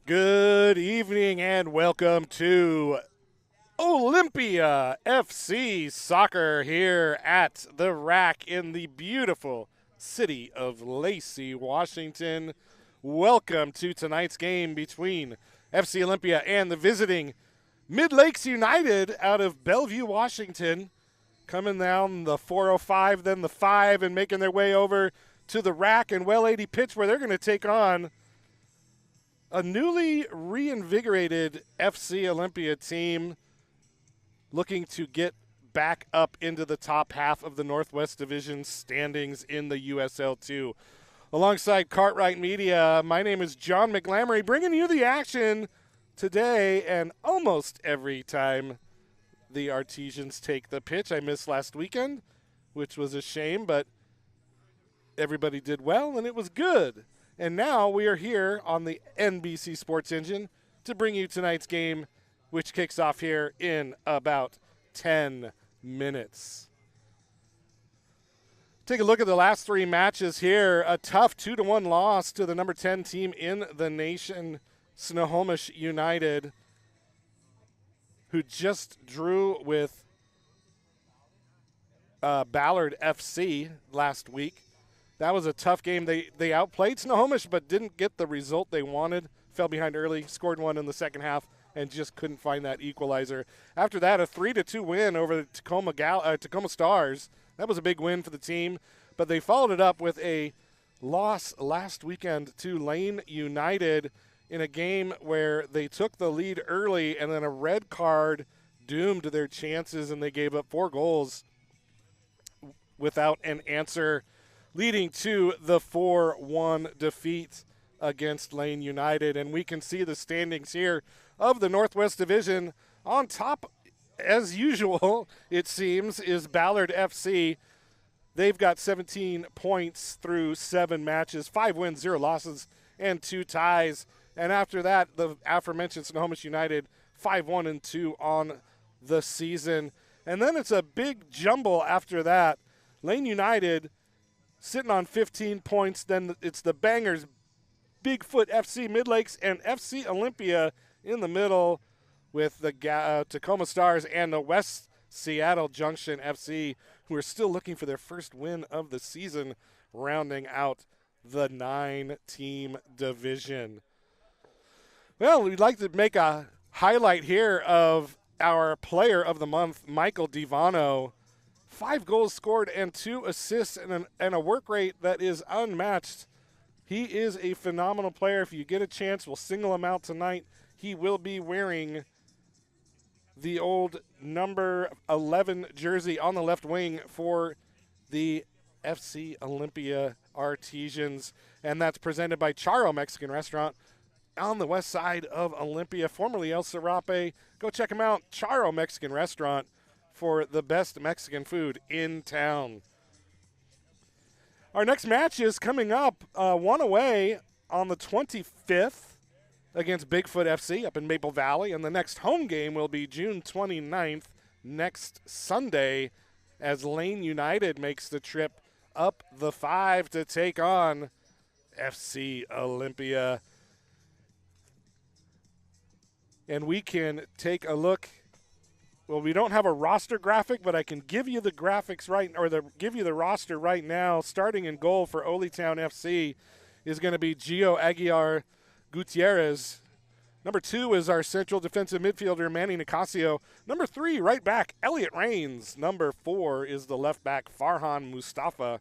Good evening and welcome to Olympia FC Soccer here at the Rack in the beautiful city of Lacey, Washington. Welcome to tonight's game between FC Olympia and the visiting Midlakes United out of Bellevue, Washington. Coming down the 405, then the 5, and making their way over to the Rack and Well 80 pitch where they're going to take on a newly reinvigorated FC Olympia team looking to get back up into the top half of the Northwest Division standings in the USL 2. Alongside Cartwright Media, my name is John McLamory, bringing you the action today and almost every time the Artesians take the pitch. I missed last weekend, which was a shame, but everybody did well and it was good. And now we are here on the NBC Sports Engine to bring you tonight's game, which kicks off here in about 10 minutes. Take a look at the last three matches here. A tough 2-1 loss to the number 10 team in the nation, Snohomish United, who just drew with Ballard FC last week. That was a tough game. They outplayed Snohomish but didn't get the result they wanted. Fell behind early, scored one in the second half, and just couldn't find that equalizer. After that, a 3-2 win over the Tacoma Stars. That was a big win for the team, but they followed it up with a loss last weekend to Lane United in a game where they took the lead early and then a red card doomed their chances, and they gave up 4 goals without an answer, leading to the 4-1 defeat against Lane United. And we can see the standings here of the Northwest Division. On top, as usual, it seems, is Ballard FC. They've got 17 points through 7 matches, 5 wins, 0 losses, and 2 ties. And after that, the aforementioned Snohomish United, 5-1-2 on the season. And then it's a big jumble after that. Lane United sitting on 15 points. Then it's the Bangers, Bigfoot FC Midlakes, and FC Olympia in the middle with the Tacoma Stars and the West Seattle Junction FC, who are still looking for their first win of the season, rounding out the 9-team division. Well, we'd like to make a highlight here of our player of the month, Michael Divano. 5 goals scored and 2 assists and a work rate that is unmatched. He is a phenomenal player. If you get a chance, we'll single him out tonight. He will be wearing the old number 11 jersey on the left wing for the FC Olympia Artesians, and that's presented by Charo Mexican Restaurant on the west side of Olympia, formerly El Serape. Go check him out, Charo Mexican Restaurant, for the best Mexican food in town. Our next match is coming up, one away on the 25th against Bigfoot FC up in Maple Valley, and the next home game will be June 29th, next Sunday, as Lane United makes the trip up the 5 to take on FC Olympia. And we can take a look. Well, we don't have a roster graphic, but I can give you the graphics give you the roster right now. Starting in goal for Olytown FC is going to be Gio Aguiar Gutierrez. Number 2 is our central defensive midfielder, Manny Nicasio. Number 3, right back, Elliot Rains. Number 4 is the left back, Farhan Mustafa.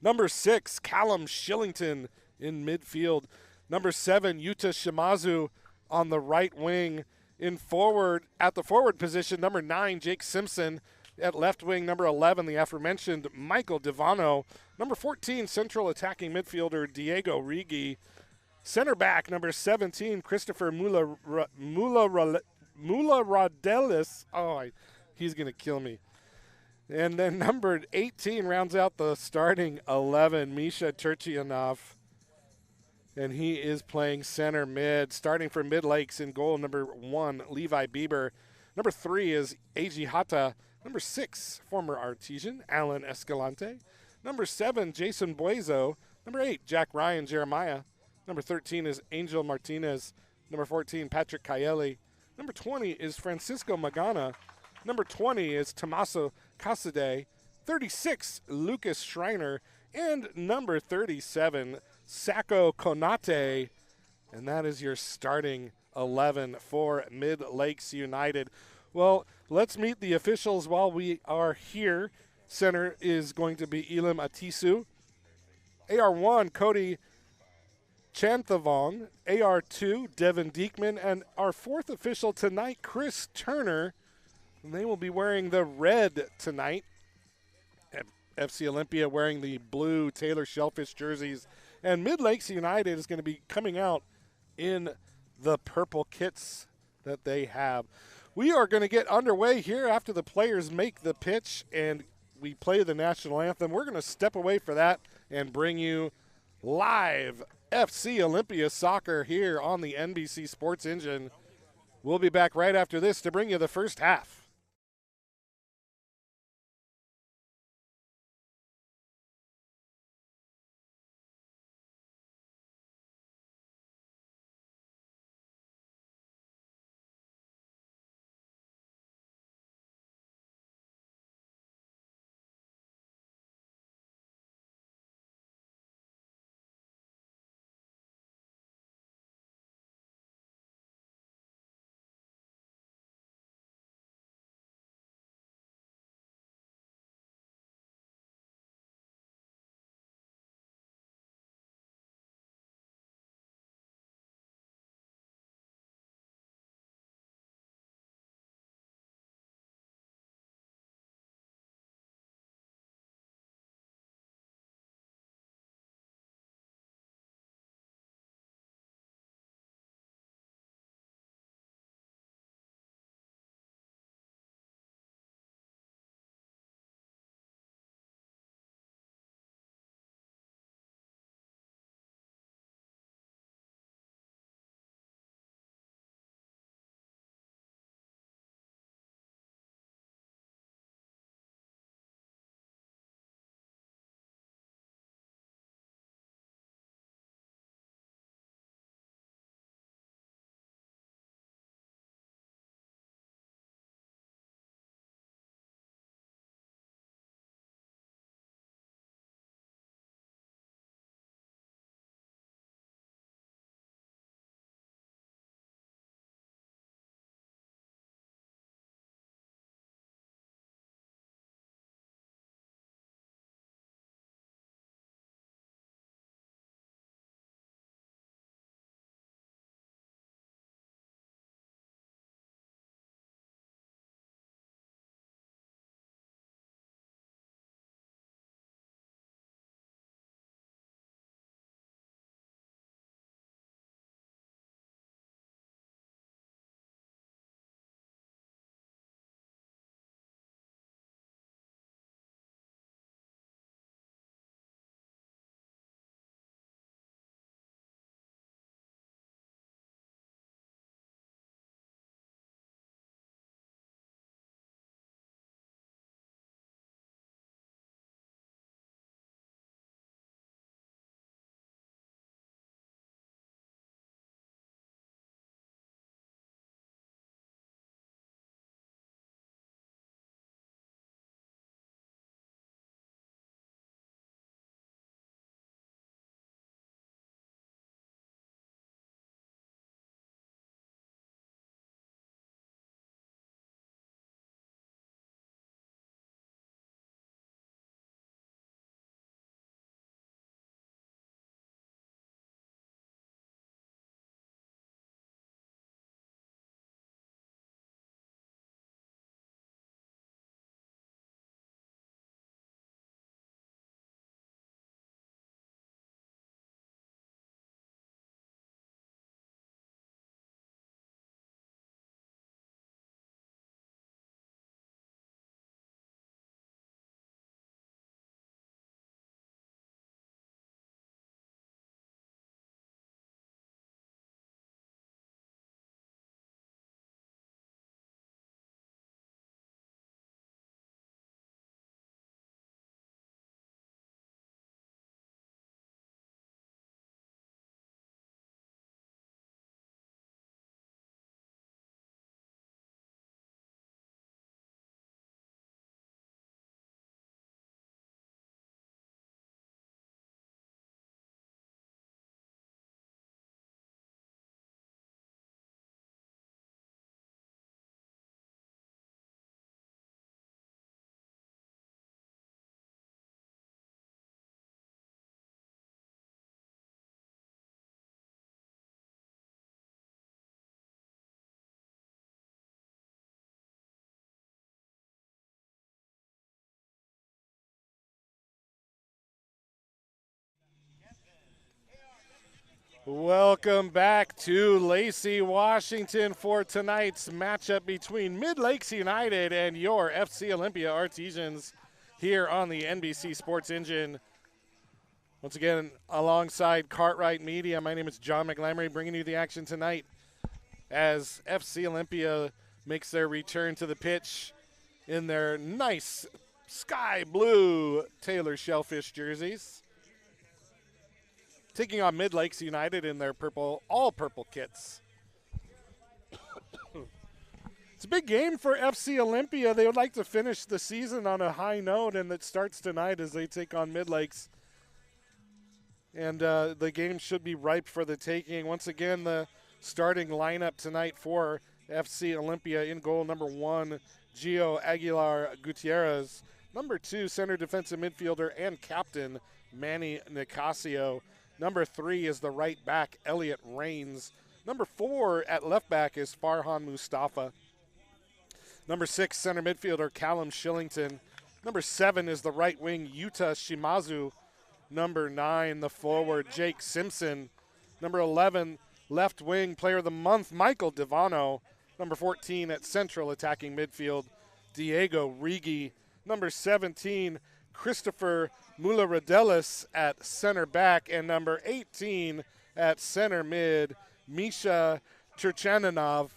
Number 6, Callum Shillington in midfield. Number 7, Yuta Shimazu on the right wing. At the forward position, number 9, Jake Simpson. At left wing, number 11, the aforementioned Michael Divano. Number 14, central attacking midfielder Diego Rigi. Center back, number 17, Christopher Rodelis. He's going to kill me. And then number 18 rounds out the starting 11, Misha Turchianov. And he is playing center mid. Starting for Midlakes in goal, number 1, Levi Bieber. Number 3 is Eiji Hata. Number 6, former Artesian, Alan Escalante. Number 7, Jason Buezo. Number 8, Jack Ryan Jeremiah. Number 13 is Angel Martinez. Number 14, Patrick Cayeli. Number 20 is Francisco Magana. Number 20 is Tommaso Casade. 36, Lucas Schreiner. And number 37, Sacco Konate. And that is your starting 11 for Midlakes United. Well, let's meet the officials while we are here. Center is going to be Elam Atisu. AR1, Cody Chanthavong. AR2, Devin Diekman. And our fourth official tonight, Chris Turner. And they will be wearing the red tonight. FC Olympia wearing the blue Taylor Shellfish jerseys. And Midlakes United is going to be coming out in the purple kits that they have. We are going to get underway here after the players make the pitch and we play the national anthem. We're going to step away for that and bring you live FC Olympia soccer here on the NBC Sports Engine. We'll be back right after this to bring you the first half. Welcome back to Lacey, Washington for tonight's matchup between Midlakes United and your FC Olympia Artisans here on the NBC Sports Engine. Once again, alongside Cartwright Media, my name is John McLamory, bringing you the action tonight as FC Olympia makes their return to the pitch in their nice sky blue Taylor Shellfish jerseys, taking on Midlakes United in their all purple kits. It's a big game for FC Olympia. They would like to finish the season on a high note, and it starts tonight as they take on Midlakes. And the game should be ripe for the taking. Once again, the starting lineup tonight for FC Olympia: in goal, number 1, Gio Aguilar Gutierrez. Number 2, center defensive midfielder and captain, Manny Nicasio. Number 3 is the right back, Elliot Rains. Number 4 at left back is Farhan Mustafa. Number 6, center midfielder, Callum Shillington. Number 7 is the right wing, Yuta Shimazu. Number 9, the forward, Jake Simpson. Number 11, left wing, player of the month, Michael Devano. Number 14 at central attacking midfield, Diego Rigi. Number 17, Christopher Mularadelis at center back. And number 18 at center mid, Misha Turchaninov.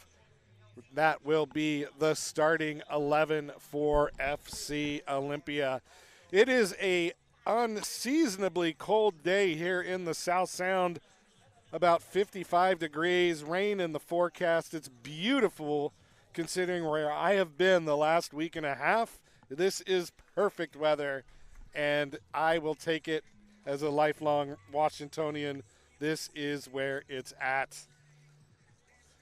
That will be the starting 11 for FC Olympia. It is a unseasonably cold day here in the South Sound. About 55 degrees, rain in the forecast. It's beautiful considering where I have been the last week and a half. This is perfect weather, and I will take it as a lifelong Washingtonian. This is where it's at.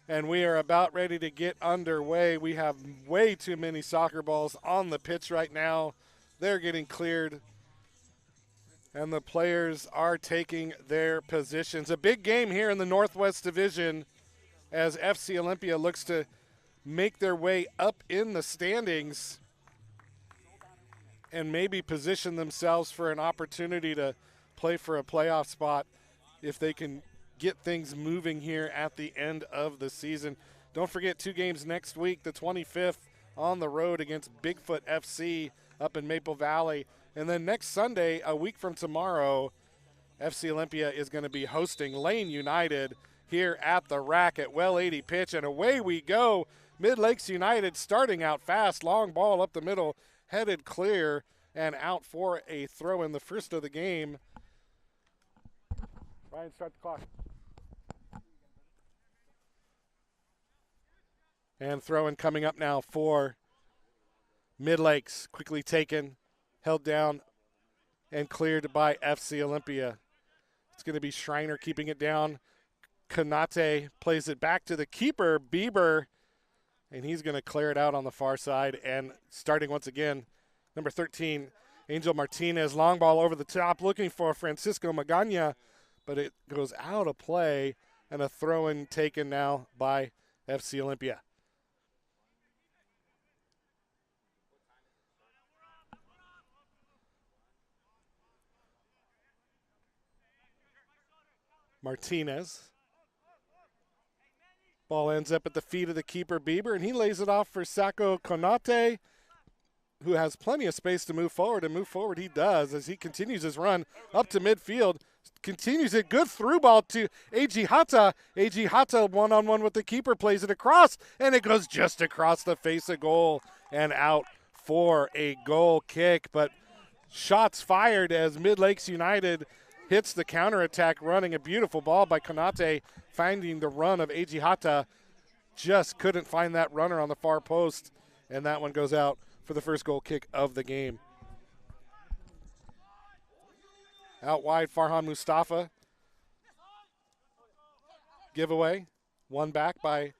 And we are about ready to get underway. We have way too many soccer balls on the pitch right now. They're getting cleared, and the players are taking their positions. A big game here in the Northwest Division as FC Olympia looks to make their way up in the standings and maybe position themselves for an opportunity to play for a playoff spot if they can get things moving here at the end of the season. Don't forget 2 games next week, the 25th on the road against Bigfoot FC up in Maple Valley. And then next Sunday, a week from tomorrow, FC Olympia is going to be hosting Lane United here at the Rack at Well 80 pitch. And away we go. Midlakes United starting out fast. Long ball up the middle, headed clear and out for a throw in, the first of the game. Ryan, start the clock. And throw-in coming up now for Midlakes. Quickly taken, held down, and cleared by FC Olympia. It's going to be Schreiner keeping it down. Kanate plays it back to the keeper, Bieber, and he's going to clear it out on the far side. And starting once again, number 13, Angel Martinez. Long ball over the top, looking for Francisco Magana, but it goes out of play, and a throw-in taken now by FC Olympia. Martinez. Ball ends up at the feet of the keeper, Bieber, and he lays it off for Sako Konate, who has plenty of space to move forward, and move forward he does as he continues his run up to midfield. Continues it, good through ball to Eiji Hata. Eiji Hata one-on-one with the keeper, plays it across, and it goes just across the face of goal and out for a goal kick. But shots fired as Midlakes United hits the counterattack, running a beautiful ball by Konate, finding the run of Eiji Hata. Just couldn't find that runner on the far post, and that one goes out for the first goal kick of the game. Out wide, Farhan Mustafa. Giveaway. One back by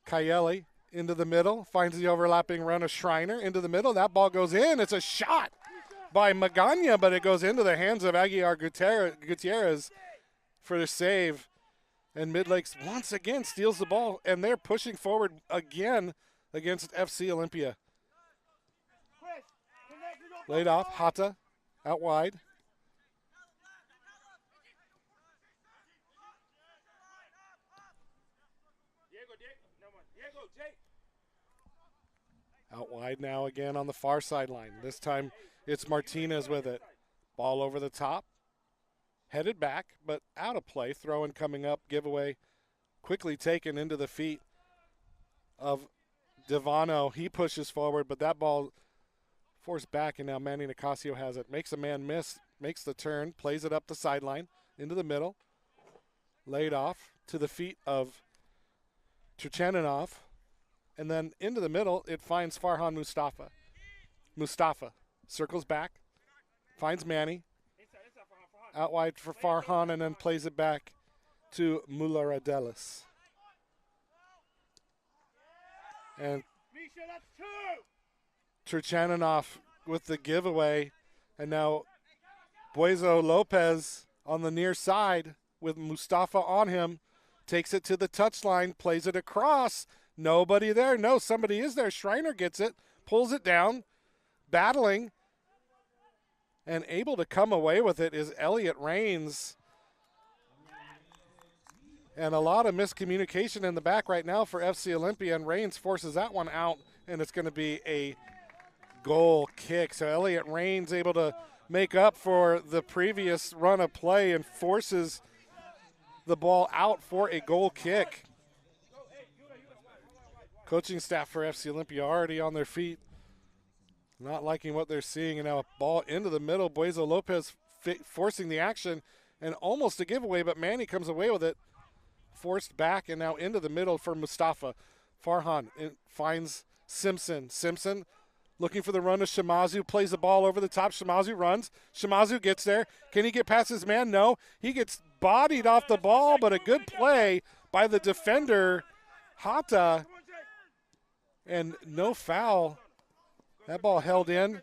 Kayeli into the middle. Finds the overlapping run of Schreiner into the middle. That ball goes in. It's a shot by Magana, but it goes into the hands of Aguilar Gutierrez for the save. And Midlakes once again steals the ball, and they're pushing forward again against FC Olympia. Laid off, Hata out wide. Out wide now again on the far sideline. This time it's Martinez with it. Ball over the top. Headed back, but out of play. Throw-in coming up. Giveaway quickly taken into the feet of Devano. He pushes forward, but that ball forced back, and now Manny Nicasio has it. Makes a man miss, makes the turn, plays it up the sideline, into the middle. Laid off to the feet of Turchaninov. And then into the middle, it finds Farhan Mustafa. Mustafa circles back, finds Manny. Out wide for Farhan, and then plays it back to Mullaradelis. And Turchaninov with the giveaway. And now Buezo Lopez on the near side with Mustafa on him. Takes it to the touchline, plays it across. Nobody there. No, somebody is there. Schreiner gets it, pulls it down, battling, and able to come away with it is Elliot Rains. And a lot of miscommunication in the back right now for FC Olympia, and Rains forces that one out, and it's going to be a goal kick. So Elliot Rains able to make up for the previous run of play and forces the ball out for a goal kick. Coaching staff for FC Olympia already on their feet, not liking what they're seeing. And now a ball into the middle. Buezo Lopez forcing the action and almost a giveaway, but Manny comes away with it. Forced back and now into the middle for Mustafa. Farhan finds Simpson. Simpson looking for the run of Shimazu, plays the ball over the top. Shimazu runs. Shimazu gets there. Can he get past his man? No. He gets bodied off the ball, but a good play by the defender, Hata. And no foul. That ball held in.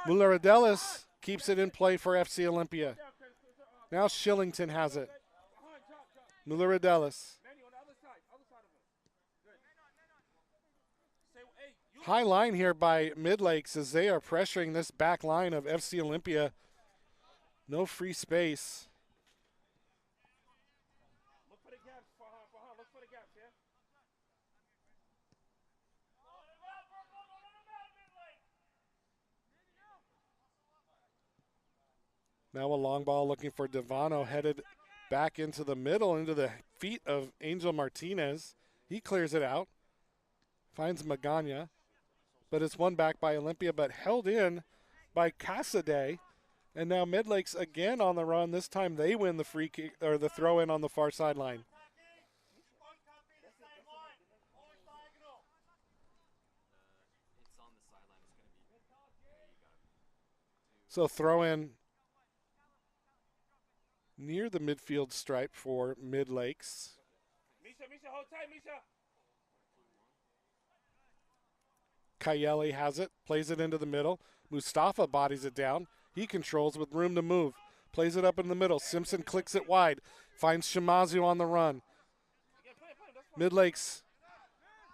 Mullaradelis keeps it in play for FC Olympia. Now Shillington has it. Mullaradelis. High line here by Midlakes as they are pressuring this back line of FC Olympia. No free space. Now a long ball looking for Devano, headed back into the middle, into the feet of Angel Martinez. He clears it out, finds Magana, but it's won back by Olympia, but held in by Casade. And now Midlakes again on the run. This time they win the free kick, or the throw in on the far sideline. So throw in near the midfield stripe for Midlakes. Misha, hold tight, Misha. Kayeli has it, plays it into the middle. Mustafa bodies it down. He controls with room to move. Plays it up in the middle. Simpson clicks it wide. Finds Shimazu on the run. Midlakes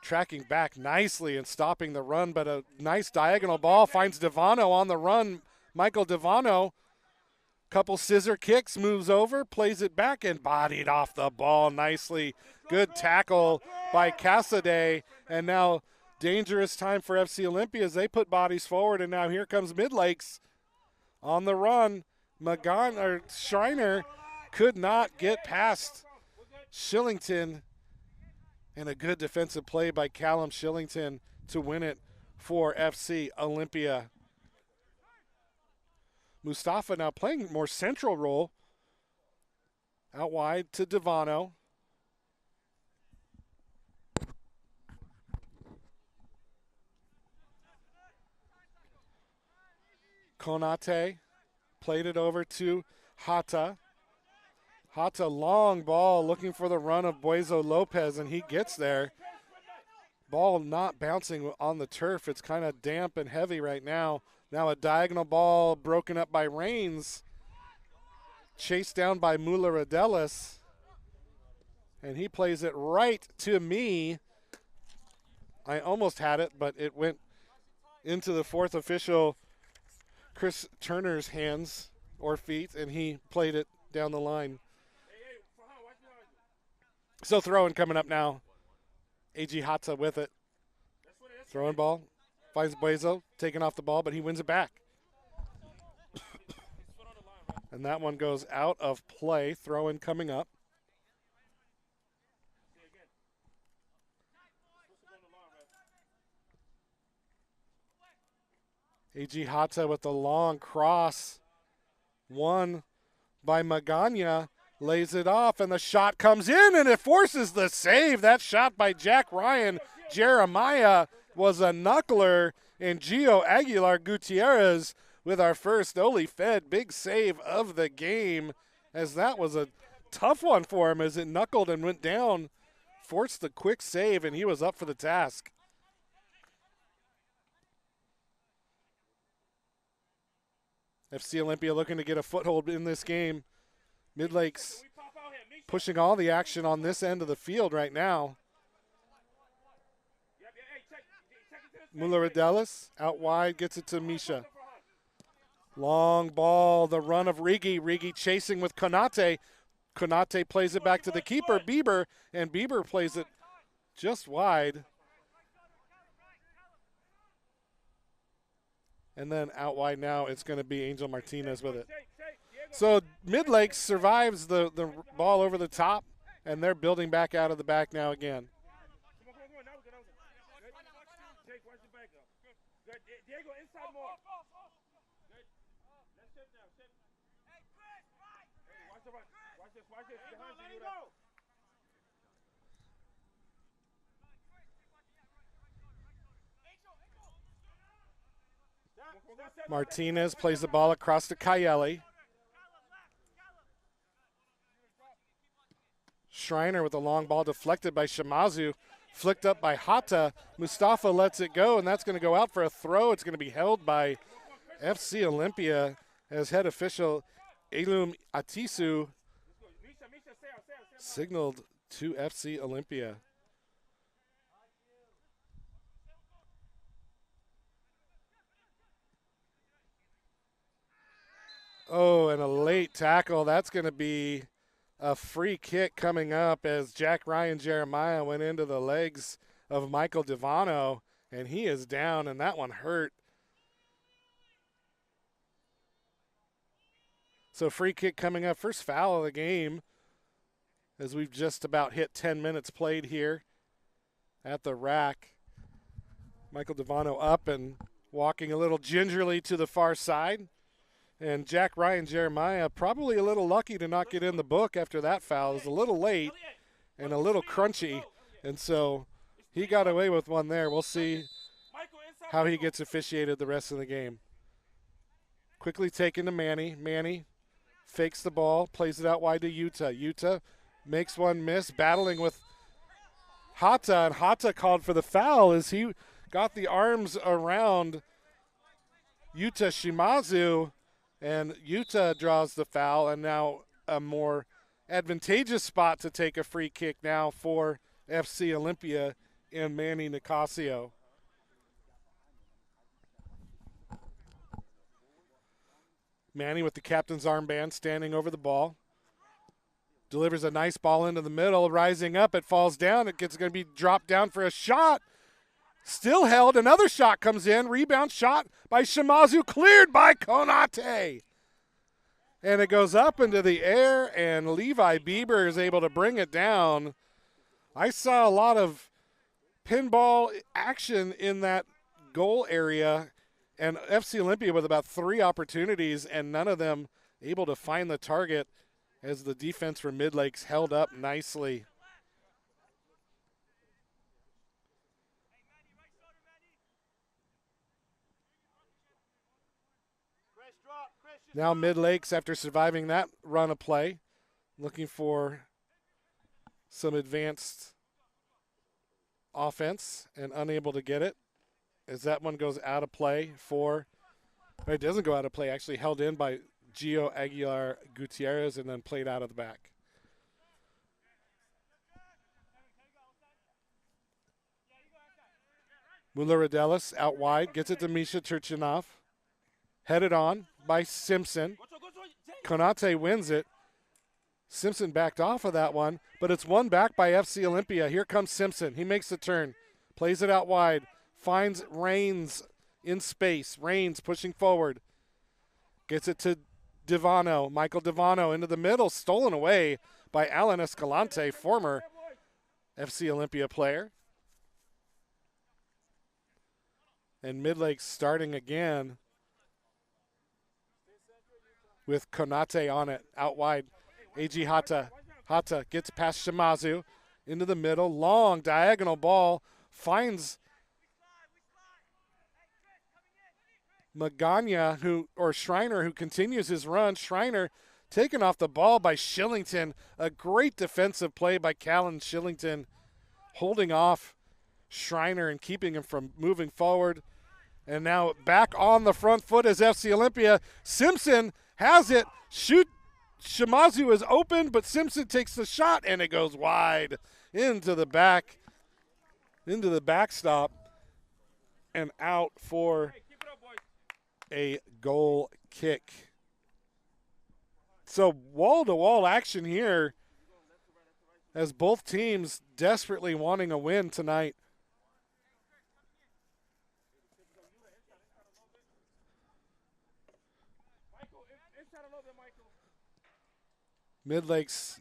tracking back nicely and stopping the run, but a nice diagonal ball. Finds Devano on the run. Michael Devano. Couple scissor kicks, moves over, plays it back, and bodied off the ball nicely. Good tackle by Casade. And now dangerous time for FC Olympia as they put bodies forward. And now here comes Midlakes on the run. Schreiner could not get past Shillington. And a good defensive play by Callum Shillington to win it for FC Olympia. Mustafa now playing more central role. Out wide to Devano. Konate played it over to Hata. Hata, long ball, looking for the run of Buezo Lopez, and he gets there. Ball not bouncing on the turf. It's kind of damp and heavy right now. Now a diagonal ball broken up by Rains. Chased down by Mullaradelis. And he plays it right to me. I almost had it, but it went into the fourth official, Chris Turner's hands or feet, and he played it down the line. So throwing coming up now. AG Hata with it. Throwing ball. Finds Buezo, taking off the ball, but he wins it back. And that one goes out of play. Throw-in coming up. AG Hata with the long cross. One by Magana. Lays it off, and the shot comes in, and it forces the save. That shot by Jack Ryan Jeremiah was a knuckler, and Gio Aguilar Gutierrez with our first Oli Fed big save of the game, as that was a tough one for him as it knuckled and went down, forced the quick save, and he was up for the task. FC Olympia looking to get a foothold in this game. Midlakes pushing all the action on this end of the field right now. Mularadelis out wide, gets it to Misha. Long ball, the run of Rigi. Rigi chasing with Konate. Konate plays it back to the keeper, Bieber, and Bieber plays it just wide. And then out wide now, it's going to be Angel Martinez with it. So Midlakes survives the ball over the top, and they're building back out of the back now again. Martinez plays the ball across to Kayeli. Schreiner with a long ball deflected by Shimazu, flicked up by Hata. Mustafa lets it go, and that's going to go out for a throw. It's going to be held by FC Olympia as head official Elum Atisu signaled to FC Olympia. Oh, and a late tackle. That's going to be a free kick coming up as Jack Ryan Jeremiah went into the legs of Michael Devano, and he is down, and that one hurt. So free kick coming up, first foul of the game, as we've just about hit 10 minutes played here at the rack. Michael Devano up and walking a little gingerly to the far side. And Jack Ryan Jeremiah probably a little lucky to not get in the book after that foul. It was a little late and a little crunchy, and so he got away with one there. We'll see how he gets officiated the rest of the game. Quickly taken to Manny. Manny fakes the ball, plays it out wide to Yuta. Yuta makes one miss, battling with Hata, and Hata called for the foul as he got the arms around Yuta Shimazu. And Yuta draws the foul, and now a more advantageous spot to take a free kick now for FC Olympia and Manny Nicasio. Manny with the captain's armband standing over the ball. Delivers a nice ball into the middle, rising up, it falls down, it's going to be dropped down for a shot. Still held, another shot comes in, rebound shot by Shimazu, cleared by Konate. And it goes up into the air, and Levi Bieber is able to bring it down. I saw a lot of pinball action in that goal area, and FC Olympia with about 3 opportunities, and none of them able to find the target as the defense for Midlakes held up nicely. Now Midlakes, after surviving that run of play, looking for some advanced offense and unable to get it as that one goes out of play for, it doesn't go out of play, actually held in by Gio Aguilar Gutierrez and then played out of the back. Mularadelis out wide, gets it to Misha Turchinov. Headed on by Simpson. Konate wins it. Simpson backed off of that one, but it's won back by FC Olympia. Here comes Simpson. He makes the turn, plays it out wide, finds Rains in space. Rains pushing forward. Gets it to Divano. Michael Divano into the middle, stolen away by Alan Escalante, former FC Olympia player. And Midlakes starting again with Konate on it, out wide. A.G. Hata. Hata gets past Shimazu into the middle. Long diagonal ball. Finds Magana, or Schreiner, who continues his run. Schreiner taken off the ball by Shillington. A great defensive play by Callan Shillington, holding off Schreiner and keeping him from moving forward. And now back on the front foot is FC Olympia. Simpson has it. Shimazu is open, but Simpson takes the shot, and it goes wide into the backstop, and out for a goal kick. So wall-to-wall action here as both teams desperately wanting a win tonight. Midlakes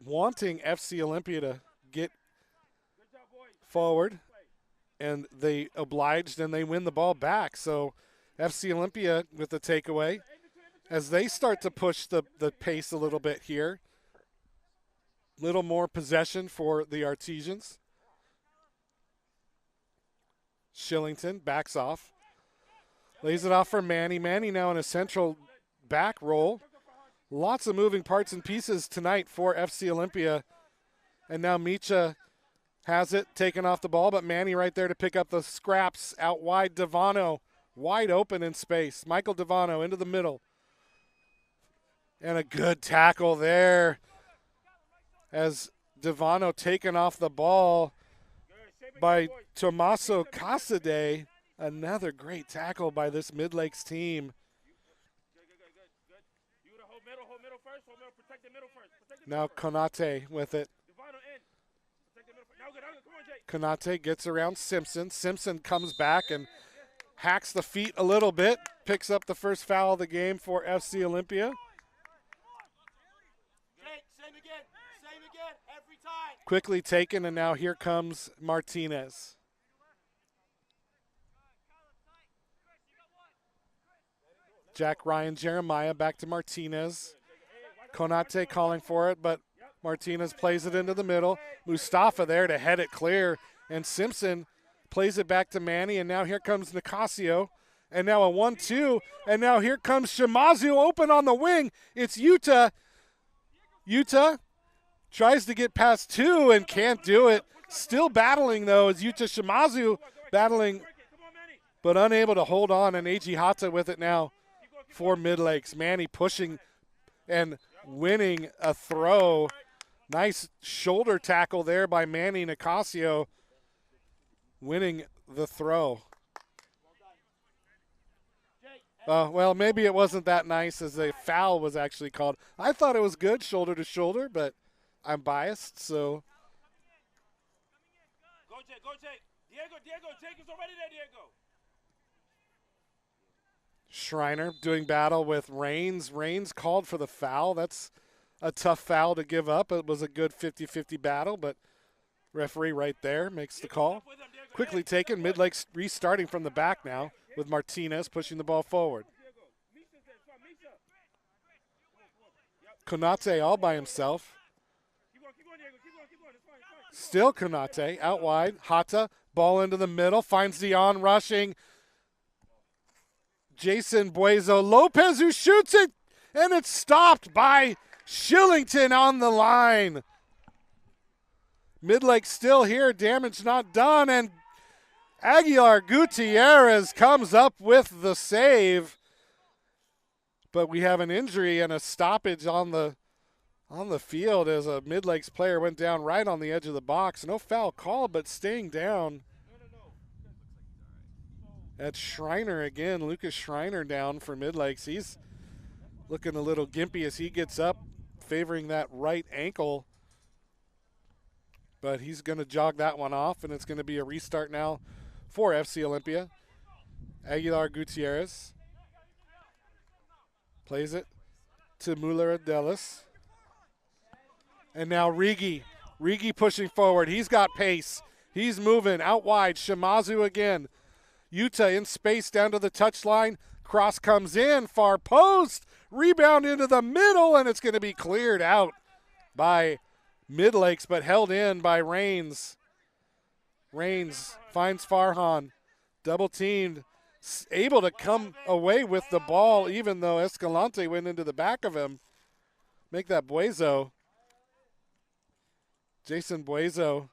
wanting FC Olympia to get forward, and they obliged, and they win the ball back. So FC Olympia with the takeaway as they start to push the pace a little bit here. Little more possession for the Artesians. Shillington backs off. Lays it off for Manny. Manny now in a central back roll. Lots of moving parts and pieces tonight for FC Olympia. And now Micha has it, taken off the ball, but Manny right there to pick up the scraps. Out wide, Divano, wide open in space. Michael Divano into the middle. And a good tackle there as Divano taken off the ball by Tommaso Casade. Another great tackle by this Midlakes team. Now Konate with it. Konate gets around Simpson. Simpson comes back and hacks the feet a little bit. Picks up the first foul of the game for FC Olympia. Quickly taken, and now here comes Martinez. Jack Ryan Jeremiah back to Martinez. Konate calling for it, but Martinez plays it into the middle. Mustafa there to head it clear, and Simpson plays it back to Manny, and now here comes Nicasio, and now a 1-2, and now here comes Shimazu open on the wing. It's Yuta. Yuta tries to get past two and can't do it. Still battling, though, is Yuta Shimazu battling, but unable to hold on, and Eiji Hata with it now for Midlakes. Manny pushing and winning a throw. Nice shoulder tackle there by Manny Nicasio, winning the throw. Well, maybe it wasn't that nice as a foul was actually called. I thought it was good, shoulder to shoulder, but I'm biased, so. Go, Jake. Go, Jake. Diego. Jake is already there, Diego. Schreiner doing battle with Rains. Rains called for the foul. That's a tough foul to give up. It was a good 50-50 battle, but referee right there makes the call. Quickly taken. Midlakes restarting from the back now with Martinez pushing the ball forward. Konate all by himself. Still Konate out wide. Hata, ball into the middle, finds the on-rushing Jason Buezo Lopez, who shoots it, and it's stopped by Shillington on the line. Midlake still here, damage not done, and Aguilar Gutierrez comes up with the save. But we have an injury and a stoppage on the field as a Midlakes player went down right on the edge of the box. No foul called, but staying down. That's Schreiner again, Lucas Schreiner down for Midlakes. He's looking a little gimpy as he gets up favoring that right ankle. But he's going to jog that one off, and it's going to be a restart now for FC Olympia. Aguilar Gutierrez plays it to Muller-Adelis. And now Rigi. Rigi pushing forward. He's got pace. He's moving out wide. Shimazu again. Yuta in space down to the touchline. Cross comes in. Far post. Rebound into the middle, and it's going to be cleared out by Midlakes, but held in by Rains. Rains finds Farhan. Double teamed. Able to come away with the ball, even though Escalante went into the back of him. Make that Buezo. Jason Buezo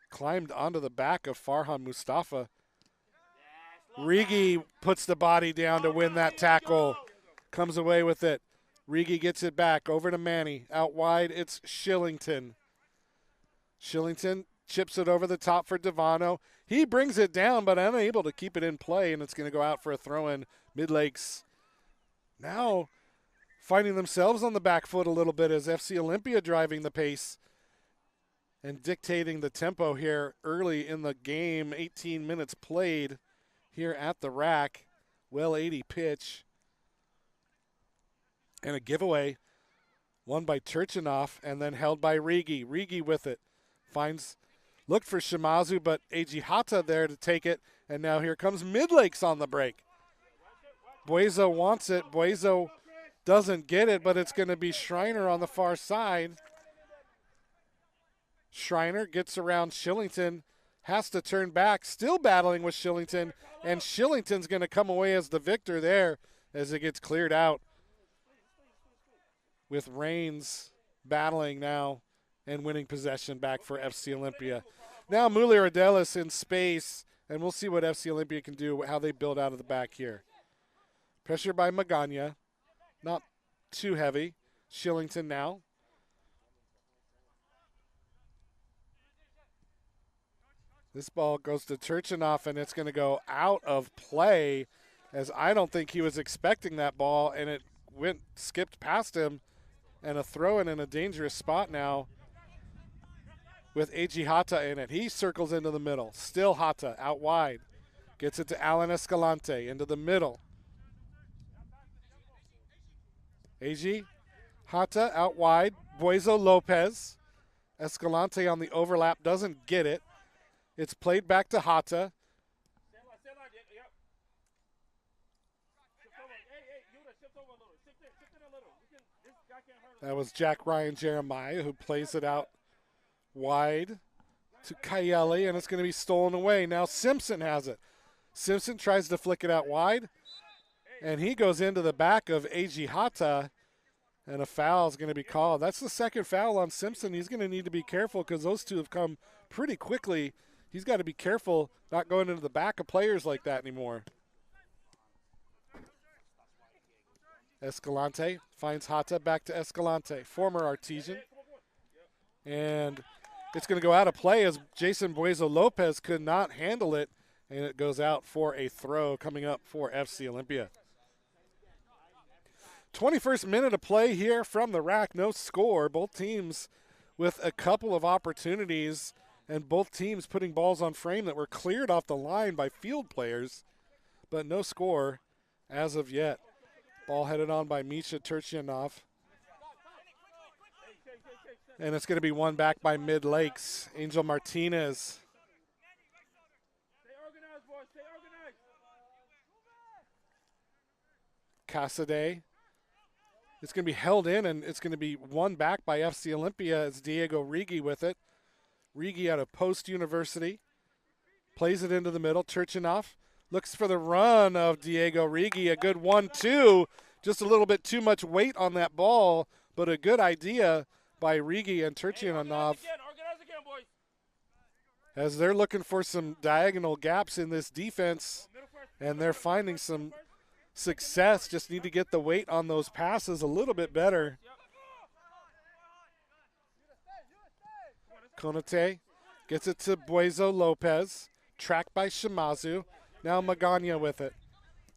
climbed onto the back of Farhan Mustafa. Rigi puts the body down to win that tackle. Comes away with it. Rigi gets it back over to Manny. Out wide, it's Shillington. Shillington chips it over the top for Devano. He brings it down, but unable to keep it in play, and it's going to go out for a throw-in. Midlakes now finding themselves on the back foot a little bit as FC Olympia driving the pace and dictating the tempo here early in the game. 18 minutes played here at the rack. Well 80 pitch. And a giveaway won by Turchinov and then held by Rigi. Rigi with it. Looked for Shimazu, but Eiji Hata there to take it. And now here comes Midlakes on the break. Buezo wants it. Buezo doesn't get it, but it's going to be Schreiner on the far side. Schreiner gets around Shillington, has to turn back, still battling with Shillington, and Shillington's going to come away as the victor there as it gets cleared out. With Rains battling now and winning possession back for FC Olympia. Now Muller-Adelis in space, and we'll see what FC Olympia can do, how they build out of the back here. Pressure by Magana. Not too heavy. Shillington now. This ball goes to Turchinov, and it's going to go out of play, as I don't think he was expecting that ball, and it skipped past him, and a throw-in in a dangerous spot now with Eiji Hata in it. He circles into the middle. Still Hata out wide. Gets it to Alan Escalante into the middle. Eiji Hata out wide. Buezo Lopez. Escalante on the overlap doesn't get it. It's played back to Hata. That was Jack Ryan Jeremiah who plays it out wide to Kayeli, and it's going to be stolen away. Now Simpson has it. Simpson tries to flick it out wide, and he goes into the back of Eiji Hata, and a foul is going to be called. That's the second foul on Simpson. He's going to need to be careful because those two have come pretty quickly. He's got to be careful not going into the back of players like that anymore. Escalante finds Hata, back to Escalante, former Artesian. And it's going to go out of play as Jason Buezo Lopez could not handle it, and it goes out for a throw coming up for FC Olympia. 21st minute of play here from the rack, no score. Both teams with a couple of opportunities, and both teams putting balls on frame that were cleared off the line by field players, but no score as of yet. Ball headed on by Misha Turchinov. And it's going to be won back by Midlakes. Angel Martinez. Casaday. It's going to be held in, and it's going to be won back by FC Olympia as Diego Rigi with it. Rigi out of Post University. Plays it into the middle. Turchinov looks for the run of Diego Rigi. A good 1-2. Just a little bit too much weight on that ball, but a good idea by Rigi and Turchinov. As they're looking for some diagonal gaps in this defense, and they're finding some success. Just need to get the weight on those passes a little bit better. Konate gets it to Buezo Lopez. Tracked by Shimazu. Now Magana with it.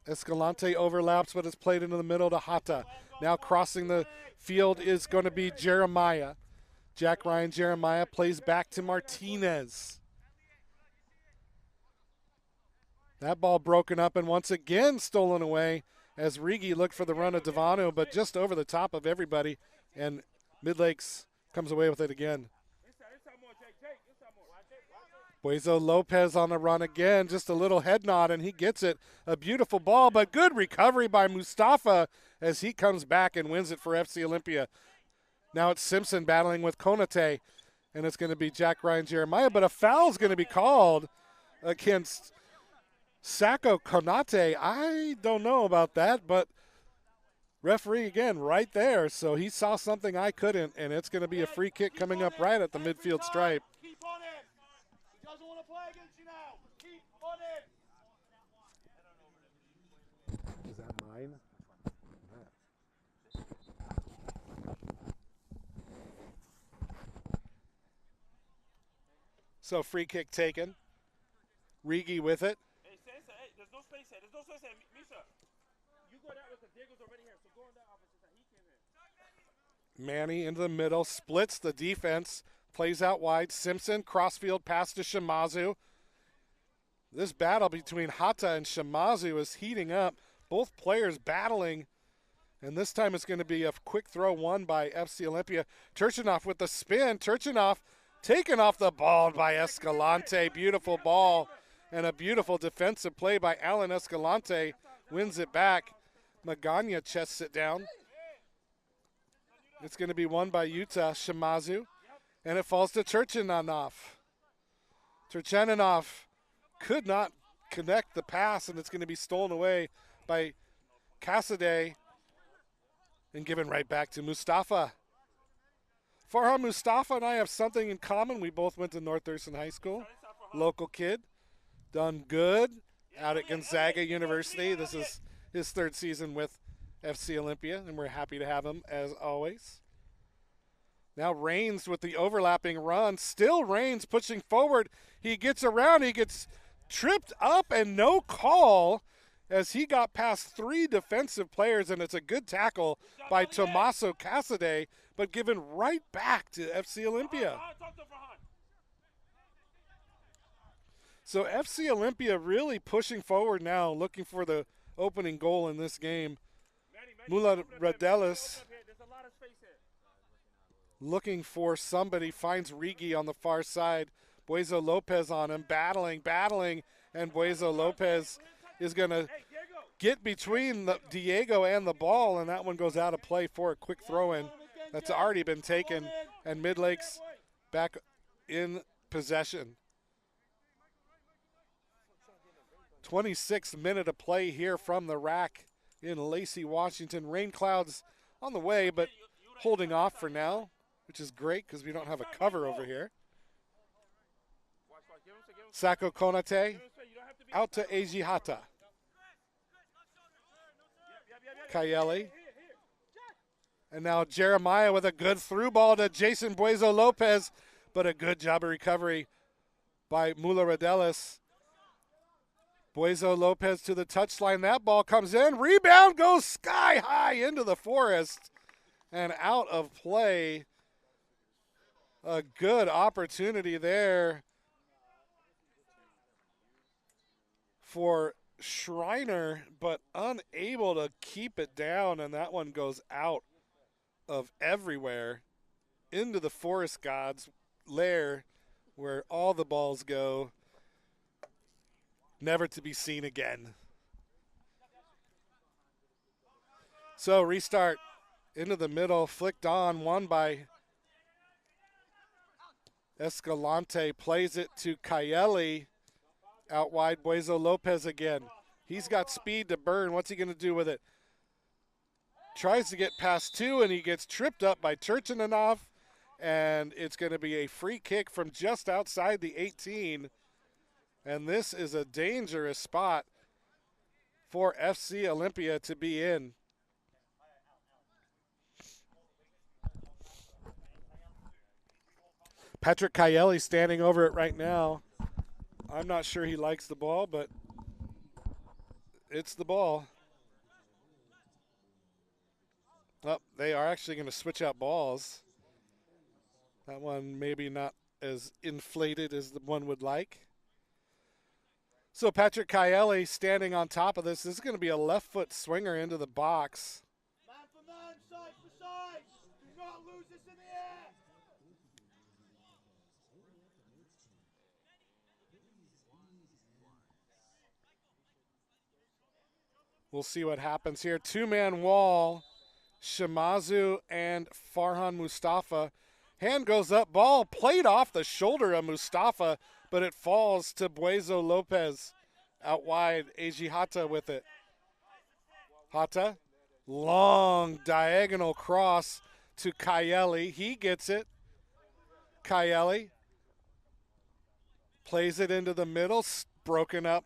Escalante overlaps, but it's played into the middle to Hata. Now crossing the field is going to be Jeremiah. Jack Ryan Jeremiah plays back to Martinez. That ball broken up and once again stolen away as Rigi looked for the run of Devano, but just over the top of everybody, and Midlakes comes away with it again. Buezo Lopez on the run again, just a little head nod, and he gets it. A beautiful ball, but good recovery by Mustafa as he comes back and wins it for FC Olympia. Now it's Simpson battling with Konate, and it's going to be Jack Ryan Jeremiah, but a foul's going to be called against Sako Konate. I don't know about that, but referee again right there, so he saw something I couldn't, and it's going to be a free kick coming up right at the midfield stripe. Keep on it. He doesn't want to play against you now. Keep on it. Is that mine? So free kick taken. Rigi with it. Hey, Sensa, hey, there's no space here. There's no space here. Misa, you go that way because Diego's already here. So go on that opposite side. He came in. Manny into the middle, splits the defense, plays out wide. Simpson, crossfield pass to Shimazu. This battle between Hata and Shimazu is heating up. Both players battling, and this time it's going to be a quick throw won by FC Olympia. Turchinov with the spin. Turchinov taken off the ball by Escalante. Beautiful ball and a beautiful defensive play by Alan Escalante. Wins it back. Magana chests it down. It's going to be won by Yuta Shimazu, and it falls to Turchinov. Turchinov could not connect the pass, and it's going to be stolen away by Cassidy and given right back to Mustafa. Farhan Mustafa and I have something in common. We both went to North Thurston High School. Local kid. Done good out at Gonzaga University. This is his third season with FC Olympia, and we're happy to have him as always. Now Reigns with the overlapping run. Still Reigns pushing forward. He gets around. He gets tripped up and no call as he got past three defensive players, and it's a good tackle by Tommaso Cassidy, but given right back to FC Olympia. So FC Olympia really pushing forward now, looking for the opening goal in this game. Mula Radelis looking for somebody, finds Rigi on the far side. Buezo Lopez on him, battling, and Buezo Lopez is going to get between Diego and the ball, and that one goes out of play for a quick throw-in that's already been taken, and Midlakes back in possession. 26th minute of play here from the rack in Lacey, Washington. Rain clouds on the way, but holding off for now, which is great because we don't have a cover over here. Sako Konate out to Eiji Hata. Kayeli. And now Jeremiah with a good through ball to Jason Buezo Lopez, but a good job of recovery by Mula Radelis. Buezo Lopez to the touchline. That ball comes in. Rebound goes sky high into the forest and out of play. A good opportunity there for Schreiner, but unable to keep it down, and that one goes out of everywhere into the forest god's lair where all the balls go, never to be seen again. So restart into the middle, flicked on, won by Escalante, plays it to Kayeli. Out wide, Buezo Lopez again. He's got speed to burn. What's he going to do with it? Tries to get past two, and he gets tripped up by Turchinov, and it's going to be a free kick from just outside the 18. And this is a dangerous spot for FC Olympia to be in. Patrick Kayeli standing over it right now. I'm not sure he likes the ball, but it's the ball. Oh, they are actually going to switch out balls. That one maybe not as inflated as the one would like. So Patrick Kaeli standing on top of this. This is going to be a left foot swinger into the box. Man for man, side for side. Do not lose this in the air. We'll see what happens here. Two-man wall. Shimazu and Farhan Mustafa. Hand goes up. Ball played off the shoulder of Mustafa, but it falls to Buezo Lopez. Out wide, Eiji Hata with it. Hata. Long diagonal cross to Kaeli. He gets it. Kaeli plays it into the middle. Broken up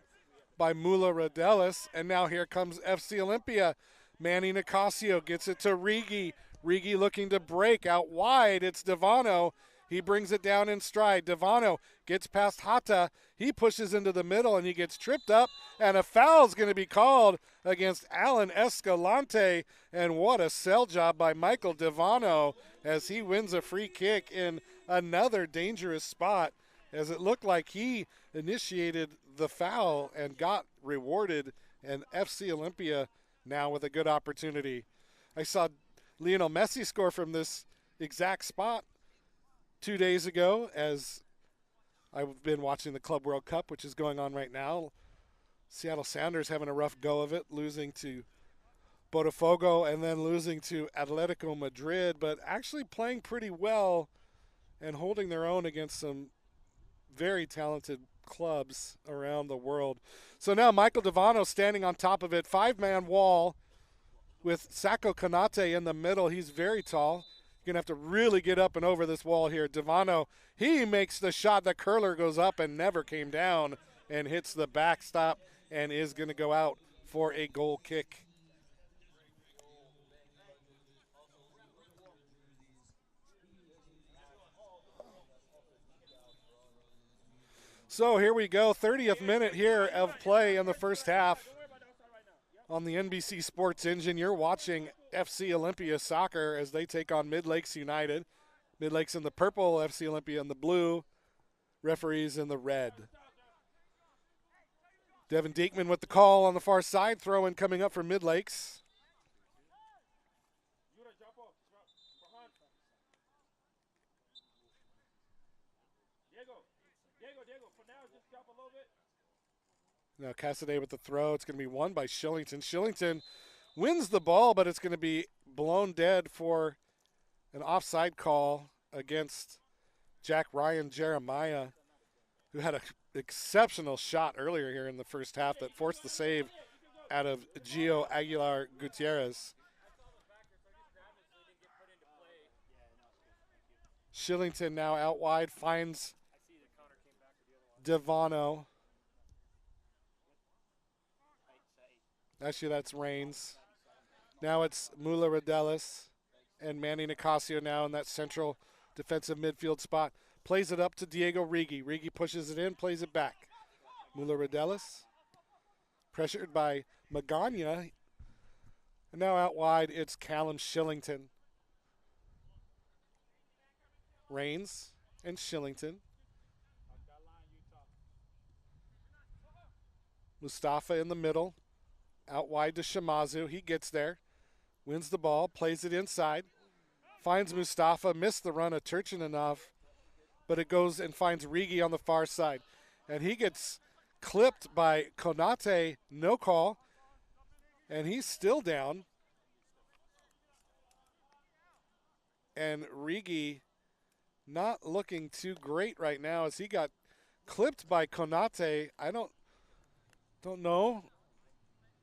by Mula Rodelis. And now here comes FC Olympia. Manny Nicasio gets it to Rigi. Rigi looking to break out wide. It's Devano. He brings it down in stride. Devano gets past Hata. He pushes into the middle and he gets tripped up. And a foul is going to be called against Alan Escalante. And what a sell job by Michael Devano as he wins a free kick in another dangerous spot, as it looked like he initiated the foul and got rewarded. And FC Olympia now with a good opportunity. I saw Lionel Messi score from this exact spot 2 days ago, as I've been watching the Club World Cup, which is going on right now. Seattle Sounders having a rough go of it, losing to Botafogo and then losing to Atletico Madrid, but actually playing pretty well and holding their own against some very talented clubs around the world. So now Michael Devano standing on top of it, five-man wall with Sako Konate in the middle. He's very tall. You're going to have to really get up and over this wall here. Devano, he makes the shot. The curler goes up and never came down and hits the backstop and is going to go out for a goal kick. So here we go, 30th minute here of play in the first half. On the NBC Sports Engine, you're watching FC Olympia soccer as they take on Midlakes United. Midlakes in the purple, FC Olympia in the blue, referees in the red. Devin Diekman with the call on the far side, throw-in coming up for Midlakes. Now Cassidy with the throw. It's going to be won by Shillington. Shillington wins the ball, but it's going to be blown dead for an offside call against Jack Ryan Jeremiah, who had an exceptional shot earlier here in the first half that forced the save out of Gio Aguilar Gutierrez. Shillington now out wide, finds Devano. Actually, that's Reigns. Now it's Mula Rodelis and Manny Nicasio now in that central defensive midfield spot. Plays it up to Diego Rigi. Rigi pushes it in, plays it back. Mula Rodelis, pressured by Magana. And now out wide, it's Callum Shillington. Reigns and Shillington. Mustafa in the middle. Out wide to Shimazu. He gets there. Wins the ball. Plays it inside. Finds Mustafa. Missed the run of Turchinov. But it goes and finds Rigi on the far side. And he gets clipped by Konate. No call. And he's still down. And Rigi not looking too great right now as he got clipped by Konate. I don't know.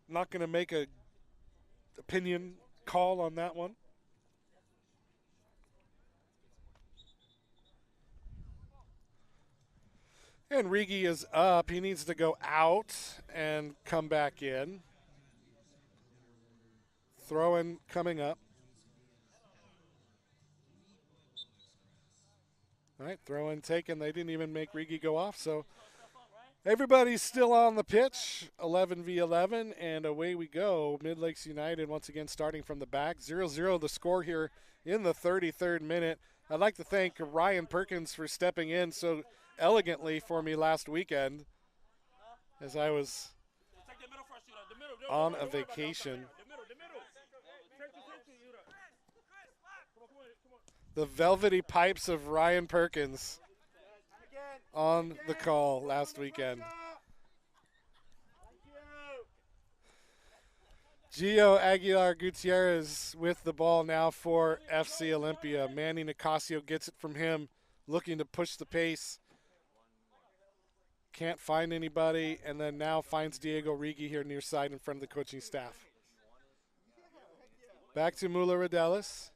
Not going to make a opinion call on that one. And Rigi is up. He needs to go out and come back in. Throw-in coming up. All right, throw-in taken. They didn't even make Rigi go off, so Everybody's still on the pitch, 11 v 11, and away we go. Midlakes United once again starting from the back. 0-0 the score here in the 33rd minute. I'd like to thank Ryan Perkins for stepping in so elegantly for me last weekend as I was on a vacation. The velvety pipes of Ryan Perkins on the call last weekend. Gio Aguilar Gutierrez with the ball now for FC Olympia. Manny Nicasio gets it from him, looking to push the pace. Can't find anybody, and then now finds Diego Rigi here near side in front of the coaching staff. Back to Mula Rodelis.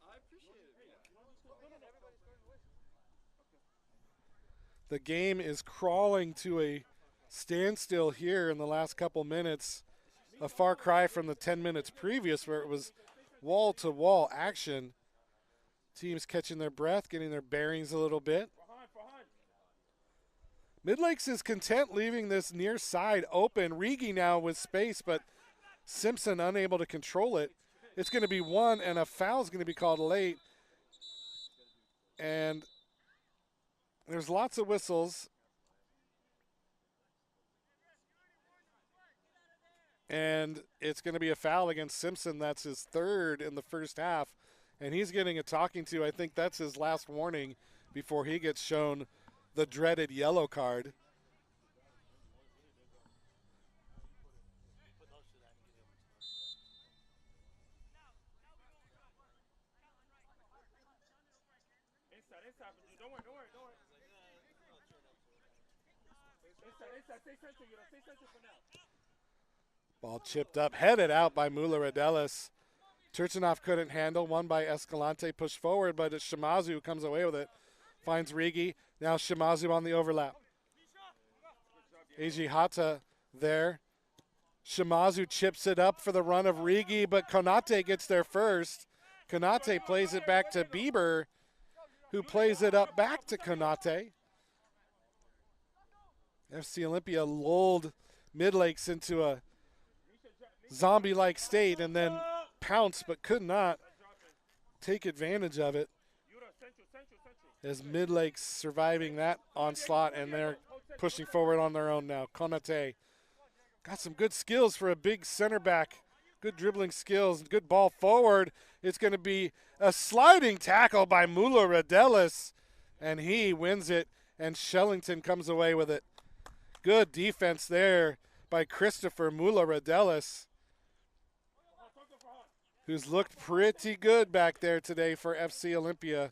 The game is crawling to a standstill here in the last couple minutes. A far cry from the 10 minutes previous where it was wall-to-wall action. Teams catching their breath, getting their bearings a little bit. Midlakes is content leaving this near side open. Rigi now with space, but Simpson unable to control it. It's going to be one, and a foul is going to be called late. And there's lots of whistles. And it's going to be a foul against Simpson. That's his third in the first half. And he's getting a talking to. I think that's his last warning before he gets shown the dreaded yellow card. Ball chipped up, headed out by Mula Rodelis. Turchinov couldn't handle, won by Escalante, pushed forward, but it's Shimazu who comes away with it. Finds Rigi, now Shimazu on the overlap. Eiji Hata there. Shimazu chips it up for the run of Rigi, but Konate gets there first. Konate plays it back to Bieber, who plays it up back to Konate. FC Olympia lulled Midlakes into a zombie-like state and then pounced but could not take advantage of it as Midlakes surviving that onslaught, and they're pushing forward on their own now. Konate got some good skills for a big center back. Good dribbling skills, good ball forward. It's going to be a sliding tackle by Mula Rodelis, and he wins it, and Shellington comes away with it. Good defense there by Christopher Mula Rodelis, who's looked pretty good back there today for FC Olympia.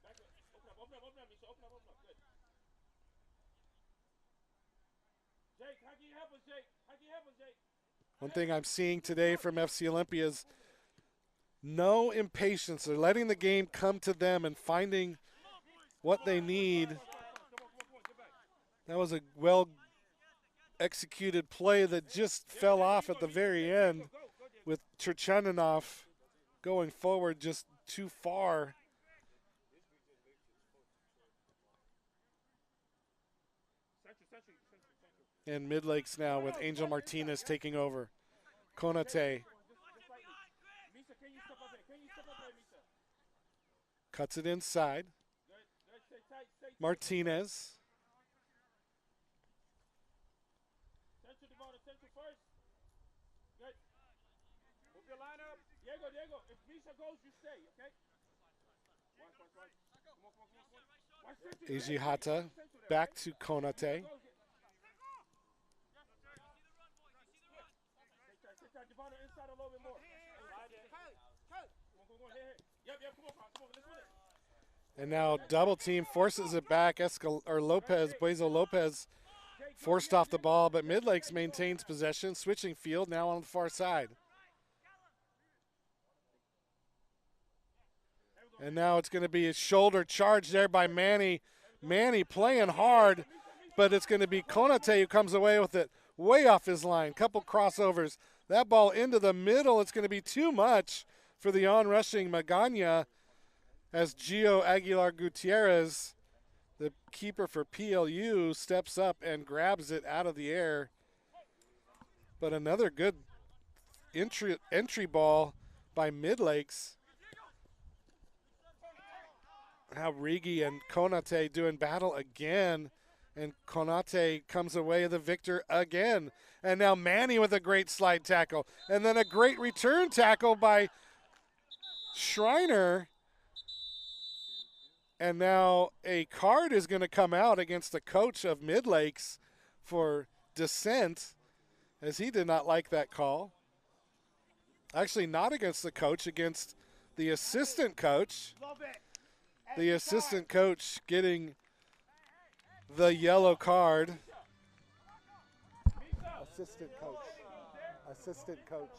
One thing I'm seeing today from FC Olympia is no impatience. They're letting the game come to them and finding what they need. That was a well-executed play that just fell off at the very end with Turchinov going forward just too far. And Midlakes now with Angel Martinez taking over. Konate cuts it inside. Martinez. Eiji Hata back to Konate. And now double team forces it back. Buezo Lopez forced off the ball, but Midlakes maintains possession, switching field now on the far side. And now it's going to be a shoulder charge there by Manny. Manny playing hard, but it's going to be Konate who comes away with it way off his line. Couple crossovers. That ball into the middle. It's going to be too much for the on-rushing Magana as Gio Aguilar Gutierrez The keeper for PLU steps up and grabs it out of the air. But another good entry ball by Midlakes. Now Rigi and Konate doing battle again. And Konate comes away the victor again. And now Manny with a great slide tackle. And then a great return tackle by Schreiner. And now a card is going to come out against the coach of Midlakes for dissent, as he did not like that call. Actually, not against the coach, against the assistant coach. The assistant coach getting the yellow card. Assistant coach. Assistant coach.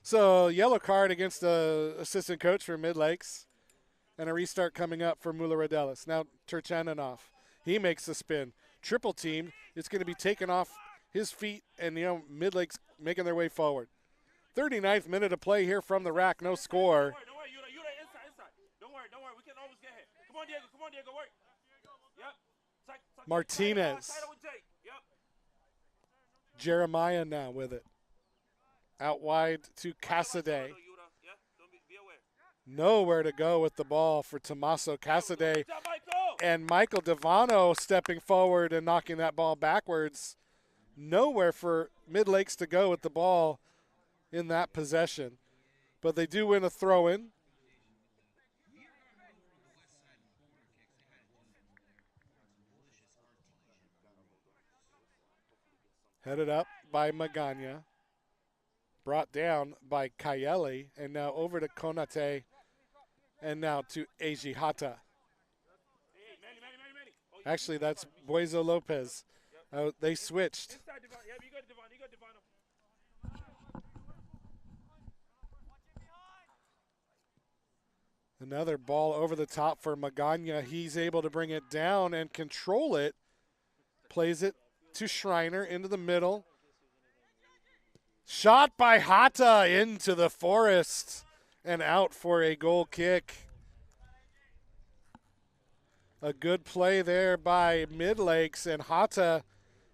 So, yellow card against the assistant coach for Midlakes. And a restart coming up for Mula-Radelis. Now, Turchaninoff. He makes the spin. Triple team. It's going to be taken off his feet, and, Midlakes making their way forward. 39th minute of play here from the rack. No score. Don't worry, you're inside. Don't worry. We can always get hit. Come on, Diego, work. Yep. Martinez. Yep. Jeremiah now with it. Out wide to Cassidy. Nowhere to go with the ball for Tommaso Cassidy. And Michael Devano stepping forward and knocking that ball backwards. Nowhere for Midlakes to go with the ball in that possession. But they do win a throw-in. Headed up by Magana. Brought down by Kayeli. And now over to Konate. And now to Eiji Hata. Actually, that's Buezo Lopez. They switched. Another ball over the top for Magana. He's able to bring it down and control it. Plays it to Schreiner into the middle. Shot by Hata into the forest and out for a goal kick. A good play there by Midlakes, and Hata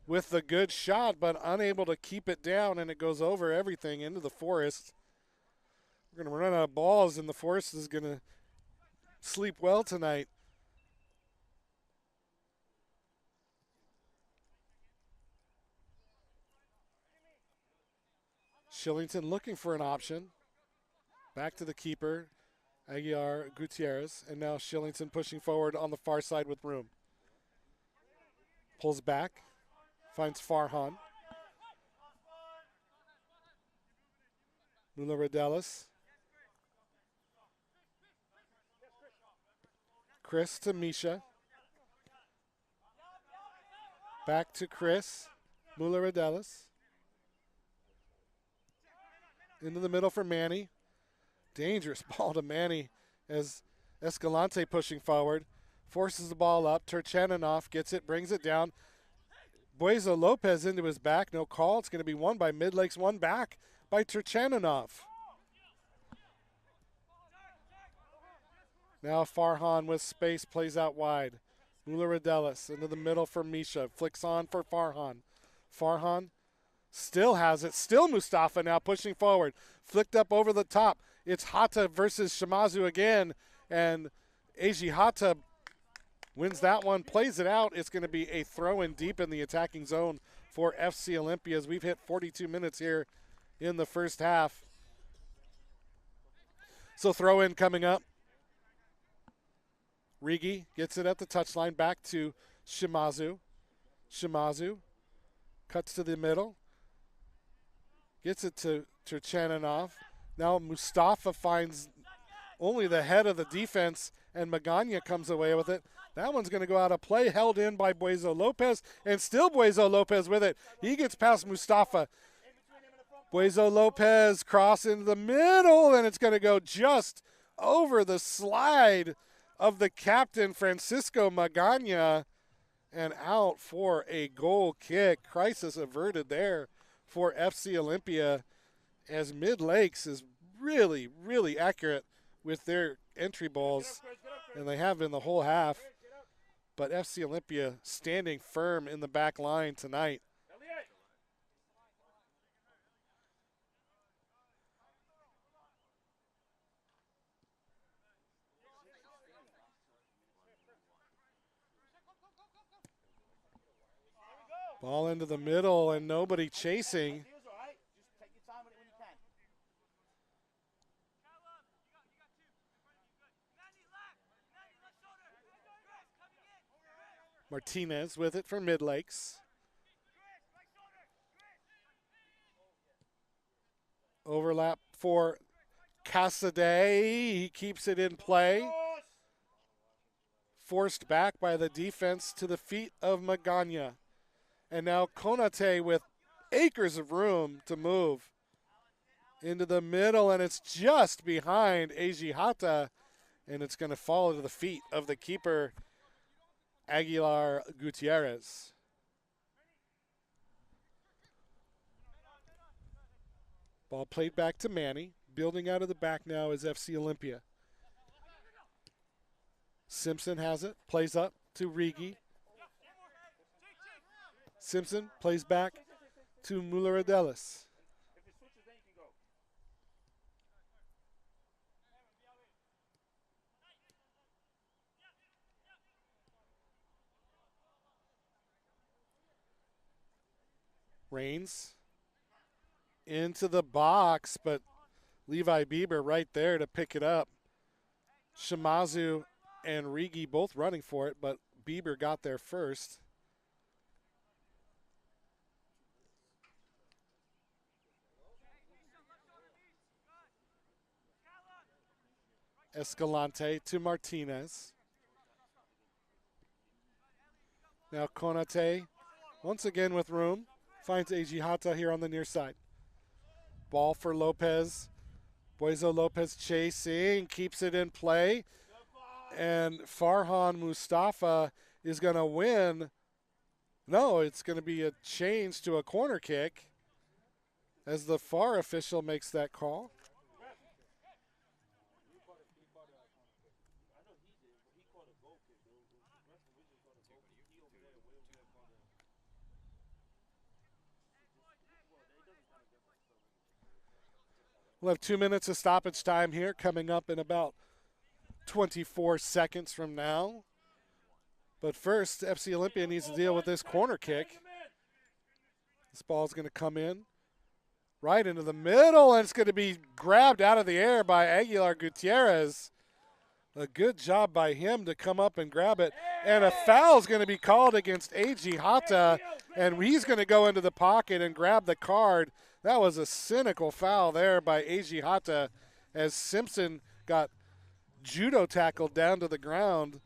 with the good shot, but unable to keep it down, and it goes over everything into the forest. We're going to run out of balls, and the forest is going to sleep well tonight. Shillington looking for an option. Back to the keeper, Aguiar Gutierrez, and now Shillington pushing forward on the far side with room. Pulls back, finds Farhan. Mula-Radelis. Chris to Misha. Back to Chris. Mula-Radelis. Into the middle for Manny. Dangerous ball to Manny as Escalante pushing forward. Forces the ball up. Turchaninoff gets it, brings it down. Buezo Lopez into his back. No call. It's going to be won by Midlakes. One back by Turchaninoff. Now Farhan with space plays out wide. Mula-Radelis into the middle for Misha. Flicks on for Farhan. Farhan still has it. Still Mustafa now pushing forward. Flicked up over the top. It's Hata versus Shimazu again. And Eiji Hata wins that one, plays it out. It's going to be a throw-in deep in the attacking zone for FC Olympia as we've hit 42 minutes here in the first half. So throw-in coming up. Rigi gets it at the touchline, back to Shimazu. Shimazu cuts to the middle. Gets it to Turchaninoff. Now Mustafa finds only the head of the defense, and Magana comes away with it. That one's going to go out of play, held in by Buezo Lopez, and still Buezo Lopez with it. He gets past Mustafa. Buezo Lopez cross into the middle, and it's going to go just over the slide of the captain, Francisco Magana, and out for a goal kick. Crisis averted there for FC Olympia, as Midlakes is really, really accurate with their entry balls, and they have been the whole half. But FC Olympia standing firm in the back line tonight. Ball into the middle and nobody chasing. Martinez with it for Midlakes. Overlap for Casadei. He keeps it in play. Forced back by the defense to the feet of Magana. And now Konate with acres of room to move into the middle, and it's just behind Eiji Hata, and it's going to fall to the feet of the keeper, Aguilar Gutierrez. Ball played back to Manny. Building out of the back now is FC Olympia. Simpson has it, plays up to Rigi. Simpson plays back to Muller-Adelis. Reigns into the box, but Levi Bieber right there to pick it up. Shimazu and Rigi both running for it, but Bieber got there first. Escalante to Martinez. Now Konate once again with room. Finds Eiji Hata here on the near side. Ball for Lopez. Boizo Lopez chasing, keeps it in play. And Farhan Mustafa is going to win. No, it's going to be a change to a corner kick as the FAR official makes that call. We'll have 2 minutes of stoppage time here coming up in about 24 seconds from now. But first, FC Olympia needs to deal with this corner kick. This ball's going to come in right into the middle, and it's going to be grabbed out of the air by Aguilar Gutierrez. A good job by him to come up and grab it. And a foul is going to be called against Eiji Hata, and he's going to go into the pocket and grab the card. That was a cynical foul there by Eiji Hata as Simpson got judo tackled down to the ground.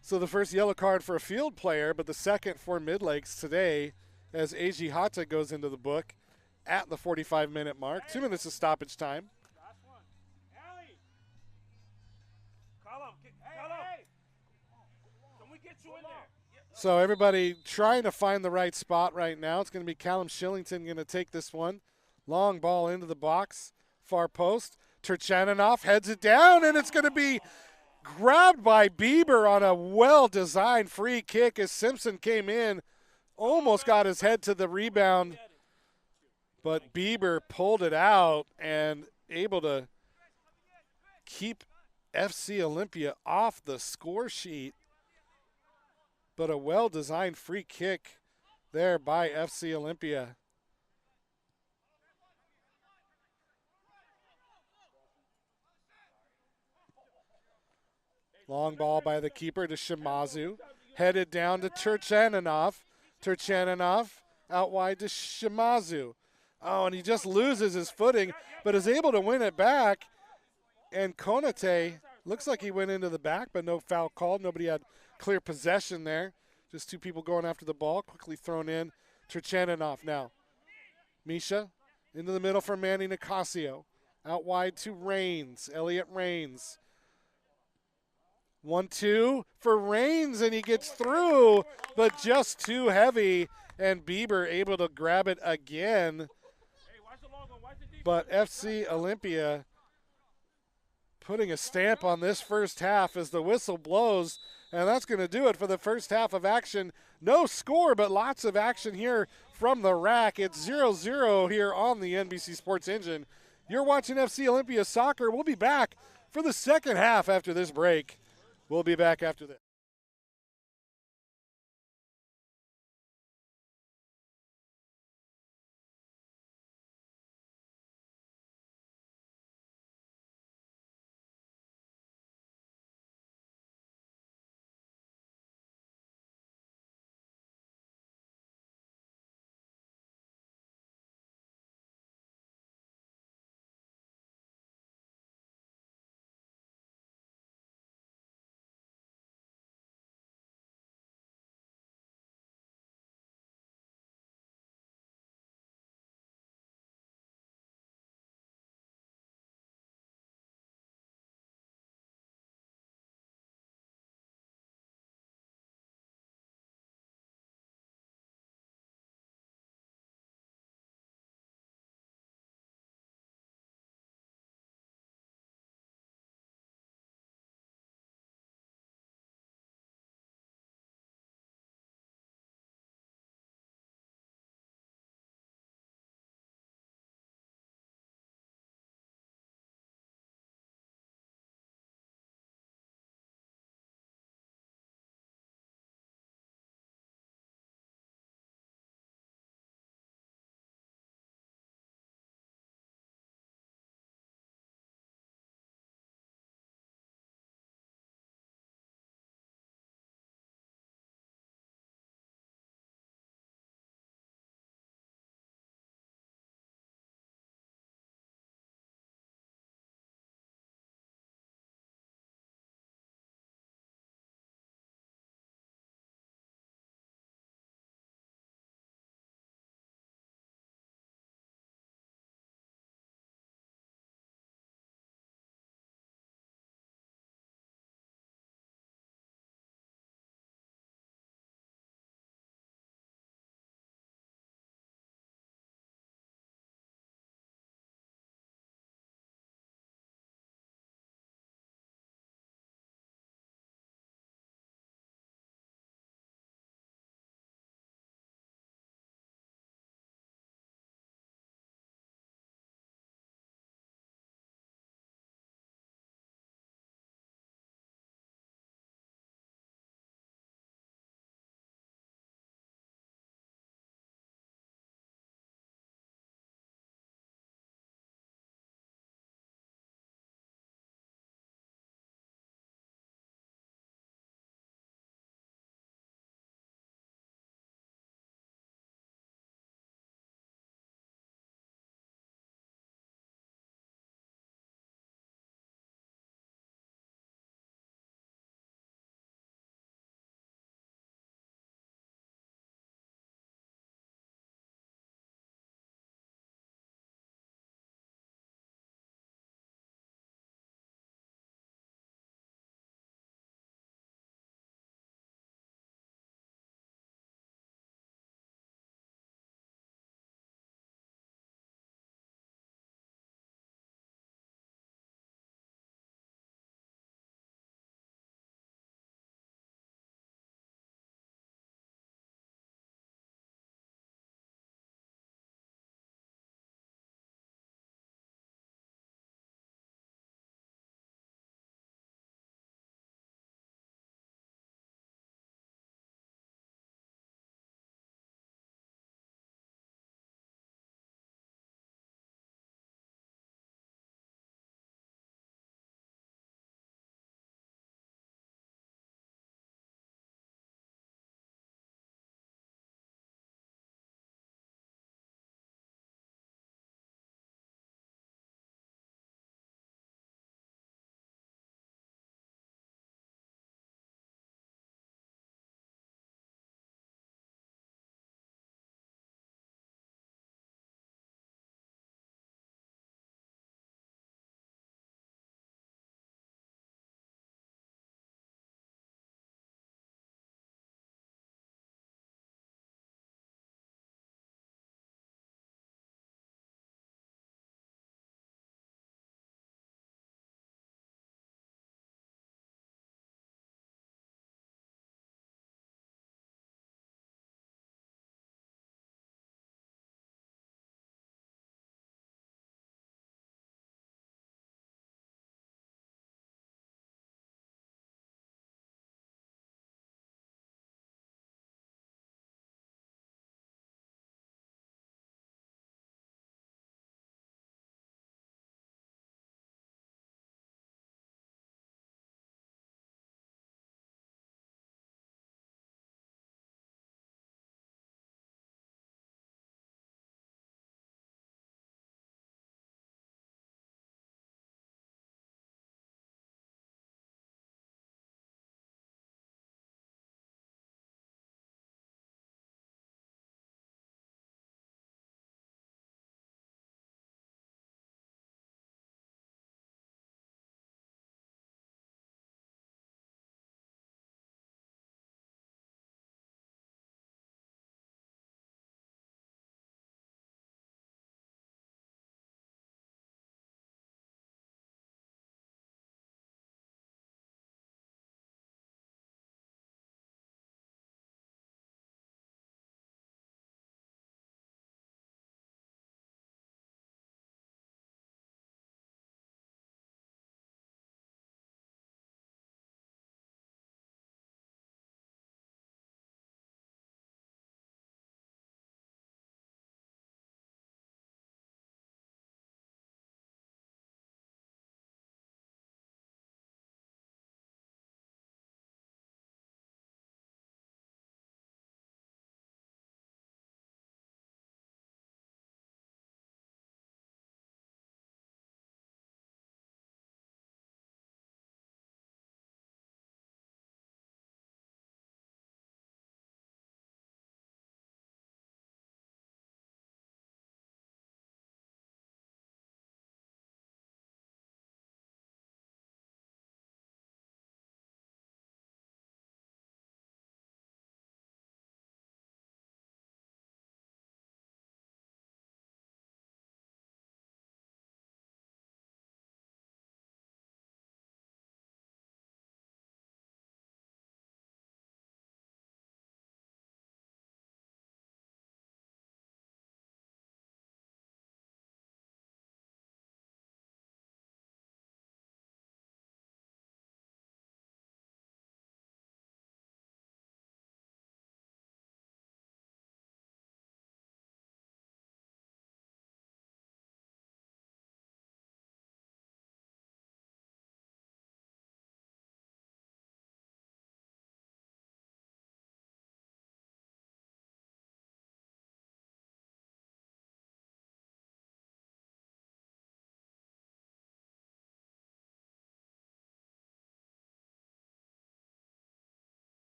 So the first yellow card for a field player, but the second for Midlakes today as Eiji Hata goes into the book at the 45-minute mark. 2 minutes of stoppage time. So everybody trying to find the right spot right now. It's going to be Callum Shillington going to take this one. Long ball into the box, far post. Turchaninov heads it down, and it's going to be grabbed by Bieber on a well-designed free kick as Simpson came in, almost got his head to the rebound, but Bieber pulled it out and able to keep FC Olympia off the score sheet. But a well-designed free kick there by FC Olympia. Long ball by the keeper to Shimazu. Headed down to Turchaninov. Turchaninov out wide to Shimazu. Oh, and he just loses his footing, but is able to win it back. And Konate, looks like he went into the back, but no foul called. Nobody had clear possession there. Just two people going after the ball. Quickly thrown in. Turchaninov now. Misha into the middle for Manny Nicasio. Out wide to Reigns. Elliot Reigns. 1-2 for Reigns, and he gets through, but just too heavy. And Bieber able to grab it again. But FC Olympia putting a stamp on this first half as the whistle blows. And that's going to do it for the first half of action. No score, but lots of action here from the rack. It's 0-0 here on the NBC Sports Engine. You're watching FC Olympia Soccer. We'll be back for the second half after this break. We'll be back after this.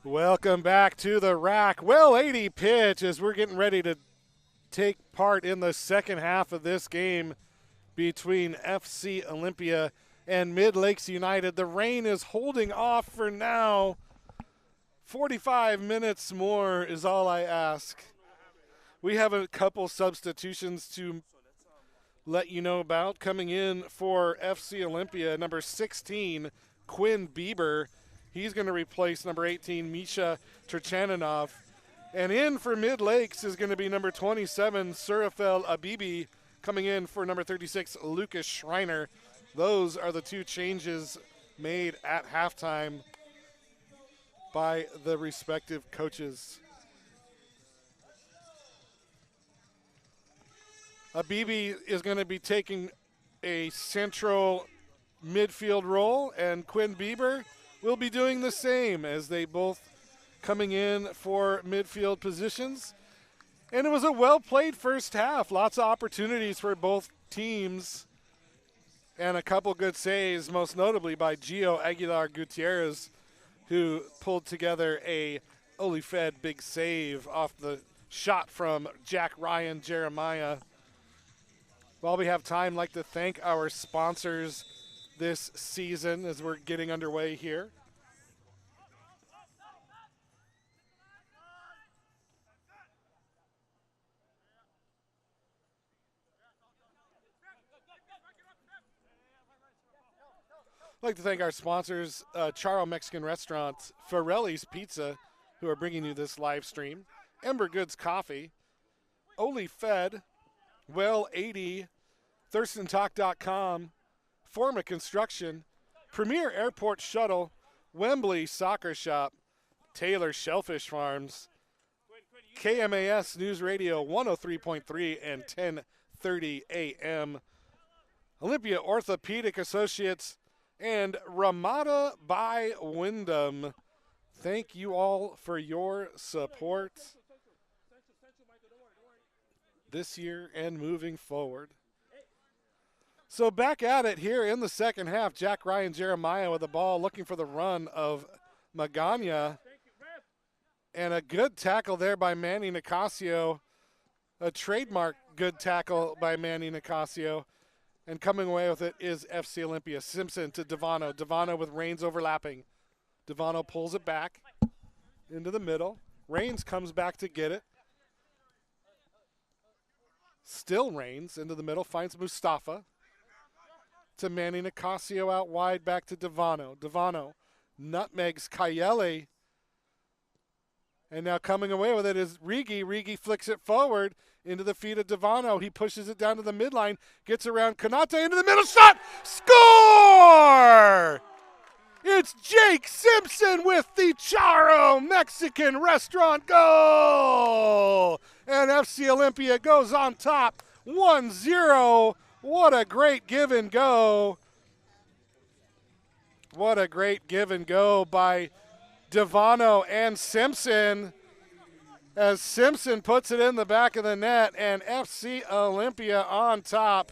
Welcome back to the rack. Well, 80 pitch as we're getting ready to take part in the second half of this game between FC Olympia and Midlakes United. The rain is holding off for now. 45 minutes more is all I ask. We have a couple substitutions to let you know about. Coming in for FC Olympia, number 16, Quinn Bieber. He's going to replace number 18, Misha Turchaninov. And in for Midlakes is going to be number 27, Surafel Abibi, coming in for number 36, Lucas Schreiner. Those are the two changes made at halftime by the respective coaches. Abibi is going to be taking a central midfield role, and Quinn Bieber will be doing the same as they both coming in for midfield positions. And it was a well-played first half. Lots of opportunities for both teams and a couple good saves, most notably by Gio Aguilar Gutierrez, who pulled together a Olifed big save off the shot from Jack Ryan Jeremiah. While we have time, I'd like to thank our sponsors this season as we're getting underway here. I'd like to thank our sponsors, Charo Mexican Restaurant, Farelli's Pizza, who are bringing you this live stream, Ember Goods Coffee, Olifed, Well 80, ThurstonTalk.com, Forma Construction, Premier Airport Shuttle, Wembley Soccer Shop, Taylor Shellfish Farms, KMAS News Radio 103.3 and 1030 AM, Olympia Orthopedic Associates, and Ramada by Wyndham. Thank you all for your support this year and moving forward. So back at it here in the second half. Jack Ryan Jeremiah with the ball, looking for the run of Magana. And a good tackle there by Manny Nicasio. A trademark good tackle by Manny Nicasio. And coming away with it is FC Olympia. Simpson to Devano. Devano with Rains overlapping. Devano pulls it back into the middle. Rains comes back to get it. Still Rains into the middle. Finds Mustafa. To Manny Nicasio out wide, back to Devano. Devano nutmegs Kayele. And now coming away with it is Rigi. Rigi flicks it forward into the feet of Devano. He pushes it down to the midline, gets around Kanate into the middle, shot! Score! It's Jake Simpson with the Charo Mexican Restaurant goal! And FC Olympia goes on top 1-0. What a great give and go. What a great give and go by Devano and Simpson, as Simpson puts it in the back of the net, and FC Olympia on top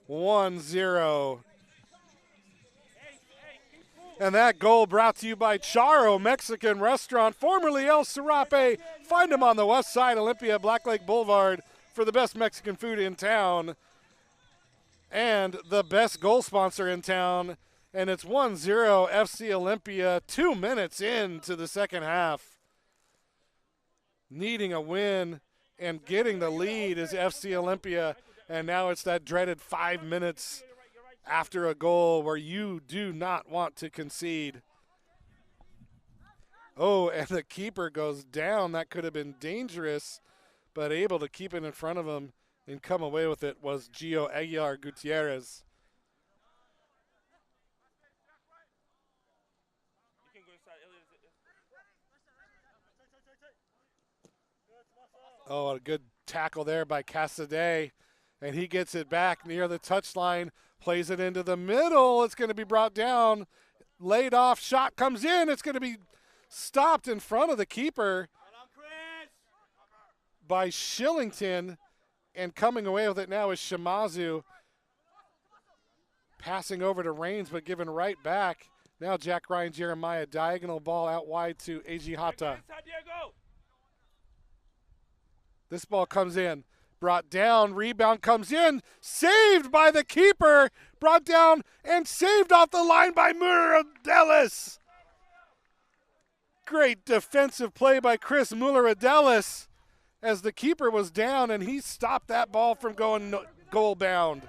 1-0. And that goal brought to you by Charo Mexican Restaurant, formerly El Serape. Find them on the west side, Olympia, Black Lake Boulevard, for the best Mexican food in town and the best goal sponsor in town. And it's 1-0 FC Olympia, 2 minutes into the second half. Needing a win and getting the lead is FC Olympia. And now it's that dreaded 5 minutes after a goal where you do not want to concede. Oh, and the keeper goes down. That could have been dangerous, but able to keep it in front of him and come away with it was Gio Aguilar Gutierrez. Oh, a good tackle there by Casadei, and he gets it back near the touchline, plays it into the middle. It's going to be brought down, laid off, shot comes in. It's going to be stopped in front of the keeper by Shillington, and coming away with it now is Shimazu. Passing over to Rains, but given right back Now Jack Ryan Jeremiah, diagonal ball out wide to AG Hata. Inside, Diego. This ball comes in, brought down, rebound comes in, saved by the keeper, brought down and saved off the line by Muller-Adelis. Great defensive play by Chris Muller-Adelis as the keeper was down and he stopped that ball from going goal bound.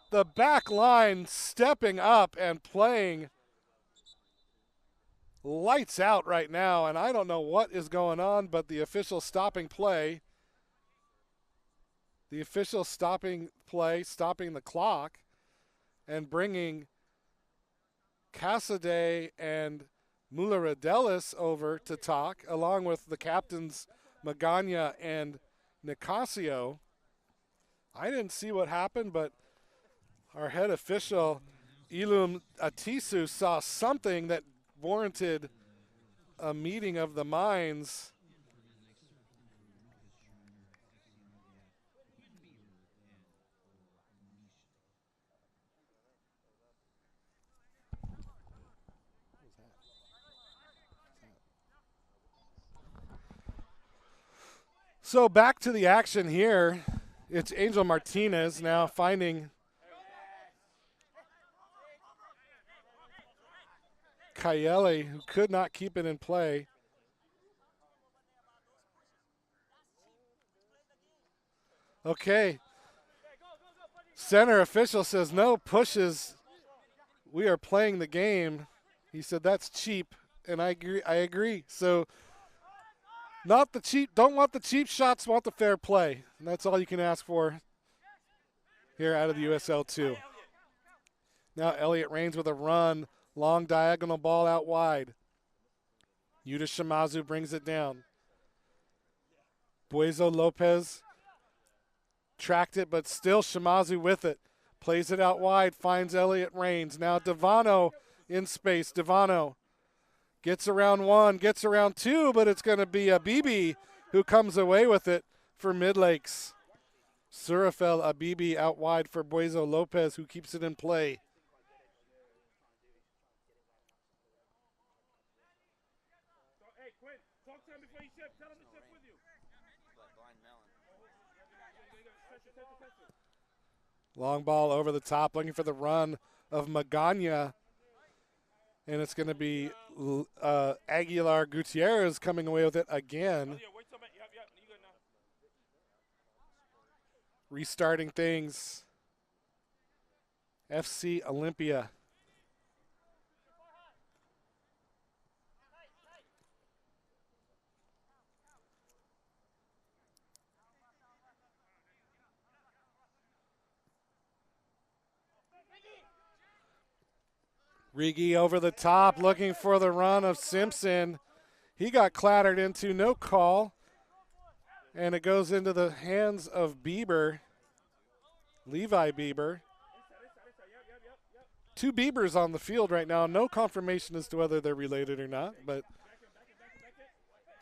The back line stepping up and playing lights out right now, and I don't know what is going on, but the official stopping play. The official stopping play, stopping the clock, and bringing Cassidy and Muller-Adelis over to talk, along with the captains Magana and Nicasio. I didn't see what happened, but our head official, Ilum Atisu, saw something that warranted a meeting of the minds. So back to the action here. It's Angel Martinez now finding Kayele, who could not keep it in play. Okay. Center official says no pushes. We are playing the game. He said that's cheap, and I agree. So not the cheap, don't want the cheap shots, want the fair play. And that's all you can ask for here out of the USL 2. Now Elliot Rains with a run. Long diagonal ball out wide. Yuta Shimazu brings it down. Buezo Lopez tracked it, but still Shimazu with it. Plays it out wide, finds Elliot Rains. Now Devano in space. Devano gets around one, gets around two, but it's going to be Abibi who comes away with it for Midlakes. Surafel Abibi out wide for Buezo Lopez, who keeps it in play. Long ball over the top, looking for the run of Magana. And it's going to be Aguilar Gutierrez coming away with it again. Restarting things. FC Olympia. Rigi over the top, looking for the run of Simpson. He got clattered into, no call. And it goes into the hands of Bieber, Levi Bieber. Two Biebers on the field right now. No confirmation as to whether they're related or not, but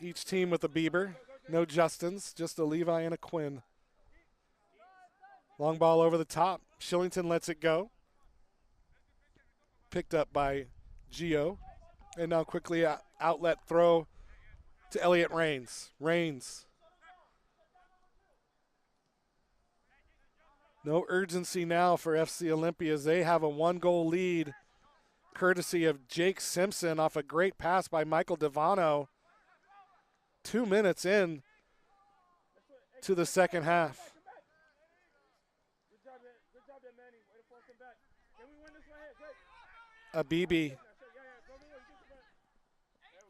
each team with a Bieber. No Justins, just a Levi and a Quinn. Long ball over the top. Shillington lets it go. Picked up by Gio. And now quickly outlet throw to Elliot Rains. Rains. No urgency now for FC Olympia as they have a 1-goal lead courtesy of Jake Simpson off a great pass by Michael Devano. 2 minutes in to the second half. Abibi.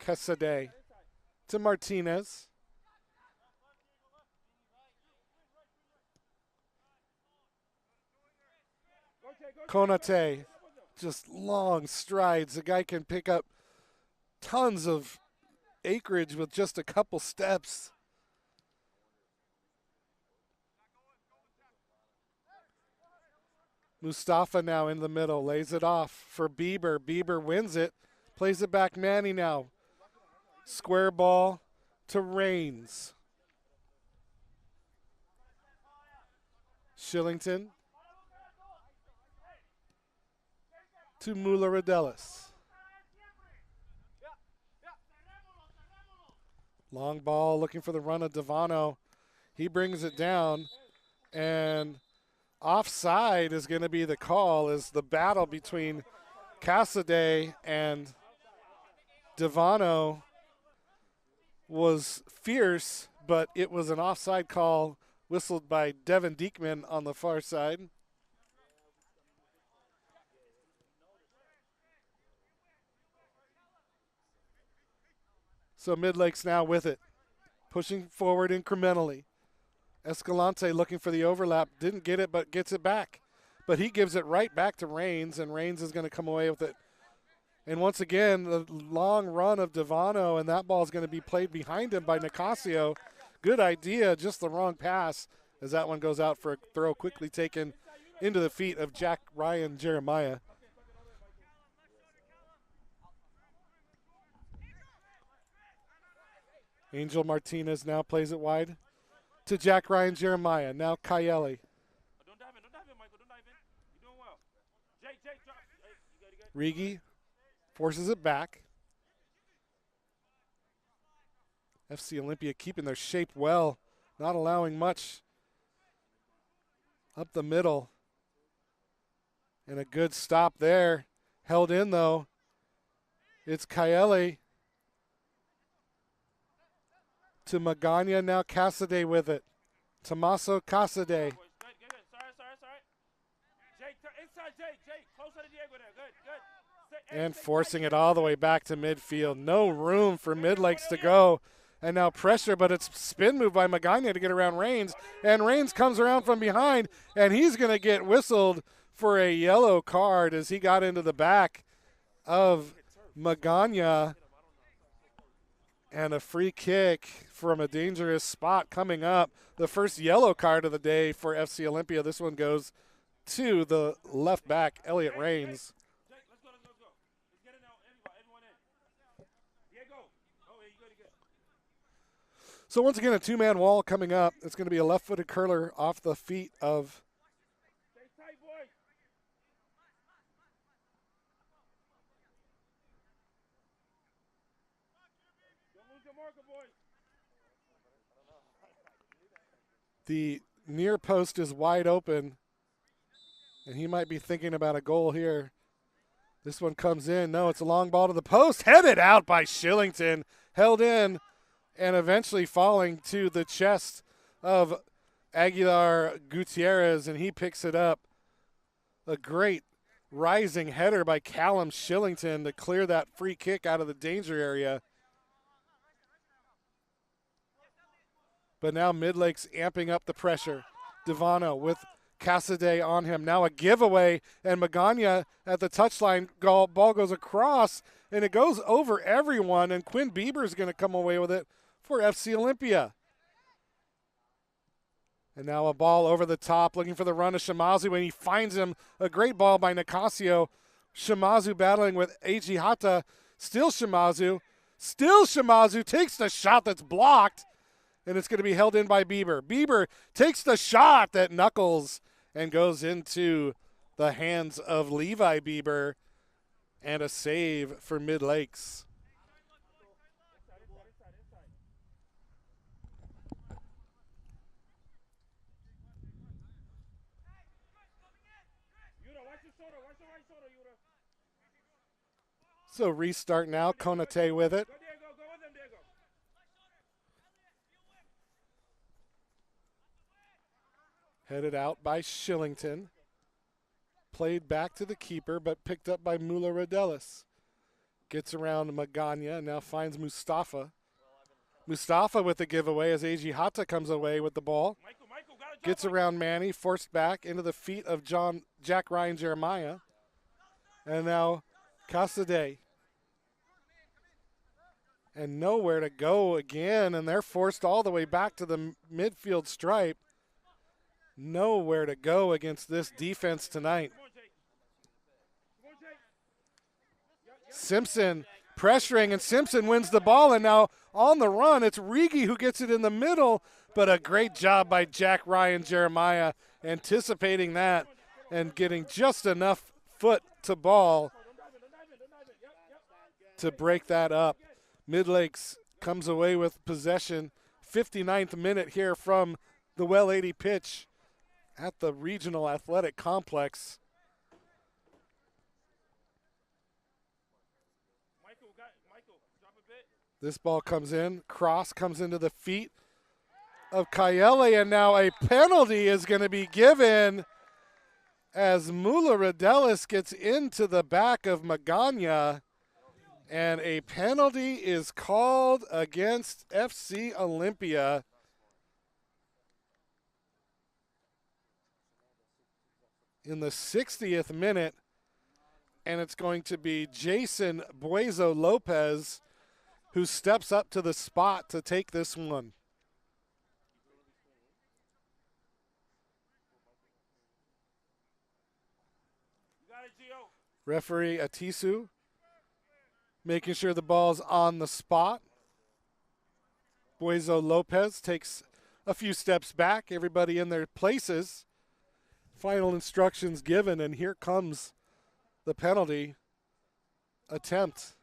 Casadei to Martinez. Konate, just long strides. The guy can pick up tons of acreage with just a couple steps. Mustafa now in the middle, lays it off for Bieber. Bieber wins it, plays it back Manny now. Square ball to Rains. Shillington. to Mula-Rodelis. Long ball looking for the run of Devano. He brings it down, and offside is going to be the call as the battle between Cassidy and Devano was fierce, but it was an offside call whistled by Devin Diekman on the far side. So Midlakes now with it, pushing forward incrementally. Escalante looking for the overlap, didn't get it, but gets it back. But he gives it right back to Rains, and Rains is going to come away with it. And once again, the long run of Devano, and that ball is going to be played behind him by Nicasio. Good idea, just the wrong pass, as that one goes out for a throw quickly taken into the feet of Jack Ryan Jeremiah. Angel Martinez now plays it wide to Jack Ryan Jeremiah. Now Kayeli. Don't dive in, Michael. Don't dive in. You're doing well. Jake, drop. Hey, you good. Rigi forces it back. FC Olympia keeping their shape well, not allowing much up the middle. And a good stop there. Held in, though. It's Kayeli to Magana. Now Cassidy with it. Tommaso Cassidy. Good. Sorry. Jake, inside Jake. Closer to Diego there. Good. And forcing it all the way back to midfield. No room for Midlakes to go. And now pressure, but it's spin move by Magana to get around Rains. And Rains comes around from behind, and he's going to get whistled for a yellow card as he got into the back of Magana. And a free kick from a dangerous spot coming up. The first yellow card of the day for FC Olympia. This one goes to the left back, Elliot Rains. Let's go. Let's get it now. Everyone in. Diego. Oh, yeah, you good. So once again, a two-man wall coming up. It's going to be a left-footed curler off the feet of Stay tight, boys. Don't lose your marker, boys. the near post is wide open, and he might be thinking about a goal here. This one comes in. No, it's a long ball to the post. Headed out by Shillington. Held in and eventually falling to the chest of Aguilar Gutierrez, and he picks it up. A great rising header by Callum Shillington to clear that free kick out of the danger area. But now Midlakes amping up the pressure. Devano with Cassidy on him. Now a giveaway, and Magana at the touchline. Ball goes across, and it goes over everyone, and Quinn Bieber's going to come away with it for FC Olympia. And now a ball over the top, looking for the run of Shimazu, and he finds him. A great ball by Nicasio. Shimazu battling with Eiji Hata. Still Shimazu takes the shot that's blocked, and it's going to be held in by Bieber. Bieber takes the shot that knuckles and goes into the hands of Levi Bieber, and a save for Midlakes. So restart now. Konate with it. Headed out by Shillington. Played back to the keeper, but picked up by Mula-Rodelis. Gets around Magana, now finds Mustafa. Mustafa with the giveaway as Eiji Hata comes away with the ball. Gets around Manny, forced back into the feet of Jack Ryan Jeremiah. And now Cassidy. And nowhere to go again, and they're forced all the way back to the midfield stripe. Nowhere to go against this defense tonight. Simpson pressuring, and Simpson wins the ball, and now on the run, it's Rigi who gets it in the middle, but a great job by Jack Ryan Jeremiah anticipating that and getting just enough foot to ball to break that up. Midlakes comes away with possession. 59th minute here from the Well 80 pitch at the Regional Athletic Complex. Michael, drop a bit. This ball comes in. Cross comes into the feet of Kayele, and now a penalty is going to be given as Mula Rodelis gets into the back of Magana, and a penalty is called against FC Olympia. In the 60th minute, and it's going to be Jason Buezo Lopez who steps up to the spot to take this one. Referee Atisu making sure the ball's on the spot. Buezo Lopez takes a few steps back, everybody in their places. Final instructions given, and here comes the penalty attempt.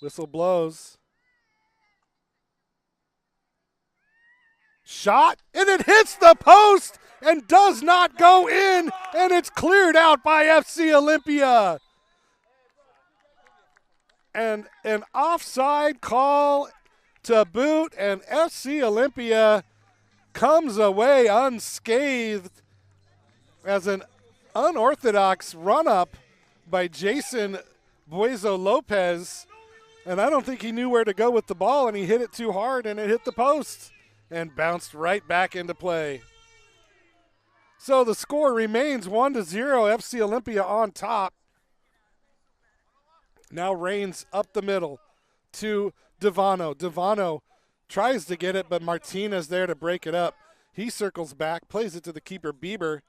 Whistle blows. Shot, and it hits the post and does not go in, and it's cleared out by FC Olympia. And an offside call to boot, and FC Olympia comes away unscathed as an unorthodox run-up by Jason Buezo Lopez. And I don't think he knew where to go with the ball, and he hit it too hard, and it hit the post and bounced right back into play. So the score remains 1-0, FC Olympia on top. Now Reigns up the middle to Devano. Devano tries to get it, but Martinez there to break it up. He circles back, plays it to the keeper, Bieber,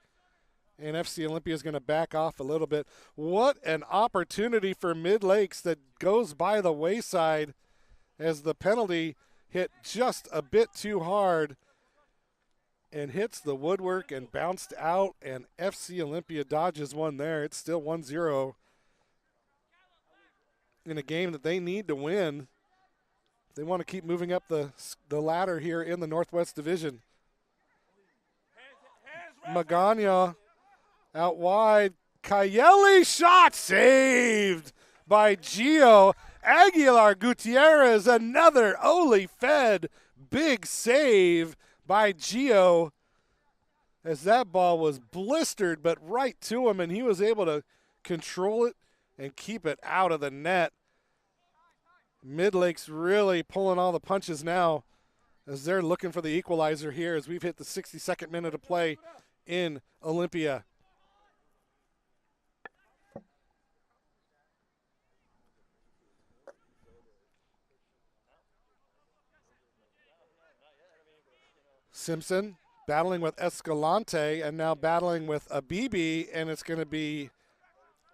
and FC Olympia is going to back off a little bit. What an opportunity for Midlakes that goes by the wayside as the penalty hit just a bit too hard and hits the woodwork and bounced out, and FC Olympia dodges one there. It's still 1-0 in a game that they need to win. They want to keep moving up the ladder here in the Northwest Division. Magana out wide. Kayele shot saved by Gio. Aguilar Gutierrez, another Oli Fed big save by Gio as that ball was blistered but right to him, and he was able to control it and keep it out of the net. Midlakes really pulling all the punches now as they're looking for the equalizer here as we've hit the 62nd minute of play in Olympia. Simpson battling with Escalante and now battling with Abibi, and it's going to be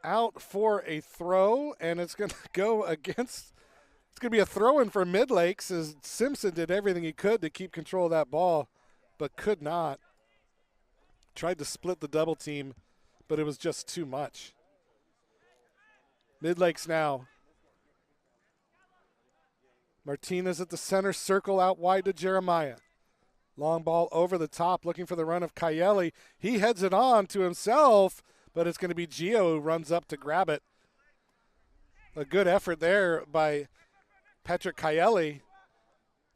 out for a throw, and it's going to go against, it's going to be a throw-in for Midlakes as Simpson did everything he could to keep control of that ball, but could not. Tried to split the double team, but it was just too much. Midlakes now. Martinez at the center circle out wide to Jeremiah. Long ball over the top, looking for the run of Kayele. He heads it on to himself, but it's going to be Gio who runs up to grab it. A good effort there by Patrick Kayele,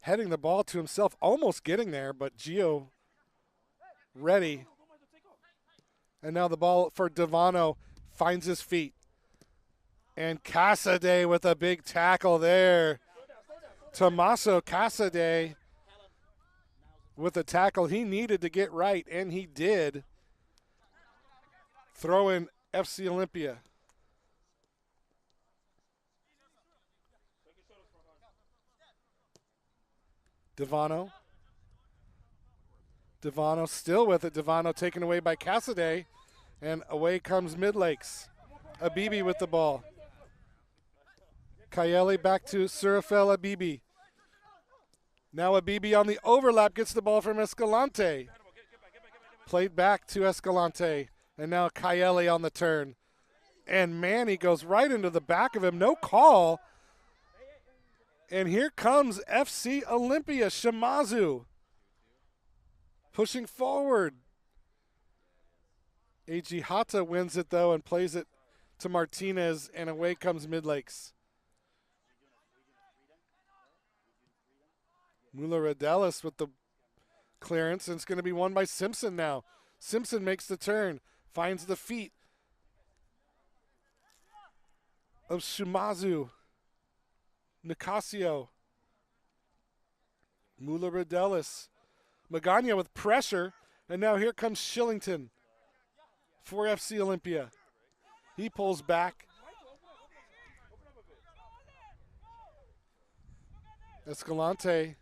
heading the ball to himself, almost getting there, but Gio ready. And now the ball for Devano finds his feet. And Casade with a big tackle there. Tommaso Casade with a tackle he needed to get right, and he did. Throw in FC Olympia. Devano. Devano still with it. Devano taken away by Casade, and away comes Midlakes. Abibi with the ball. Kayele back to Surafel Abibi. Now Abibi on the overlap gets the ball from Escalante. Played back to Escalante. And now Kaeli on the turn. And Manny goes right into the back of him. No call. And here comes FC Olympia, Shimazu. Pushing forward. Eiji Hata wins it, though, and plays it to Martinez, and away comes Midlakes. Muller-Radelis with the clearance, and it's going to be won by Simpson now. Simpson makes the turn, finds the feet of Shimazu. Nicasio. Muller-Radelis. Magana with pressure, and now here comes Shillington for FC Olympia. He pulls back. Escalante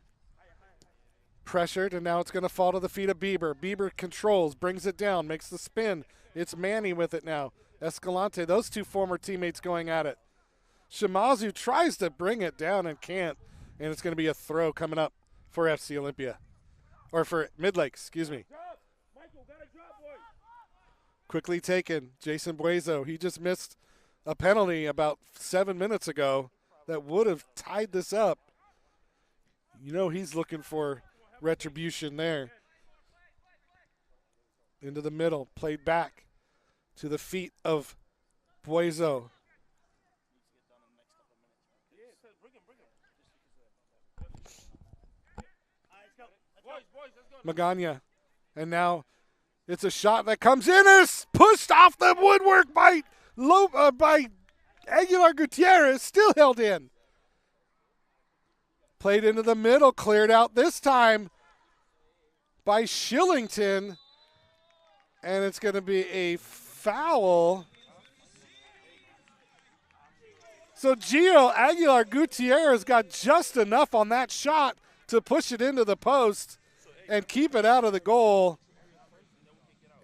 pressured, and now it's going to fall to the feet of Bieber. Bieber controls, brings it down, makes the spin. It's Manny with it now. Escalante, those two former teammates going at it. Shimazu tries to bring it down and can't, and it's going to be a throw coming up for FC Olympia. Or for Midlakes, excuse me. Quickly taken, Jason Buezo. He just missed a penalty about 7 minutes ago that would have tied this up. You know he's looking for retribution there. Into the middle, played back to the feet of Buezo. Magana, and now it's a shot that comes in and is pushed off the woodwork by Aguilar Gutierrez, still held in. Played into the middle, cleared out this time by Shillington, and it's going to be a foul. So Gio Aguilar Gutierrez got just enough on that shot to push it into the post and keep it out of the goal.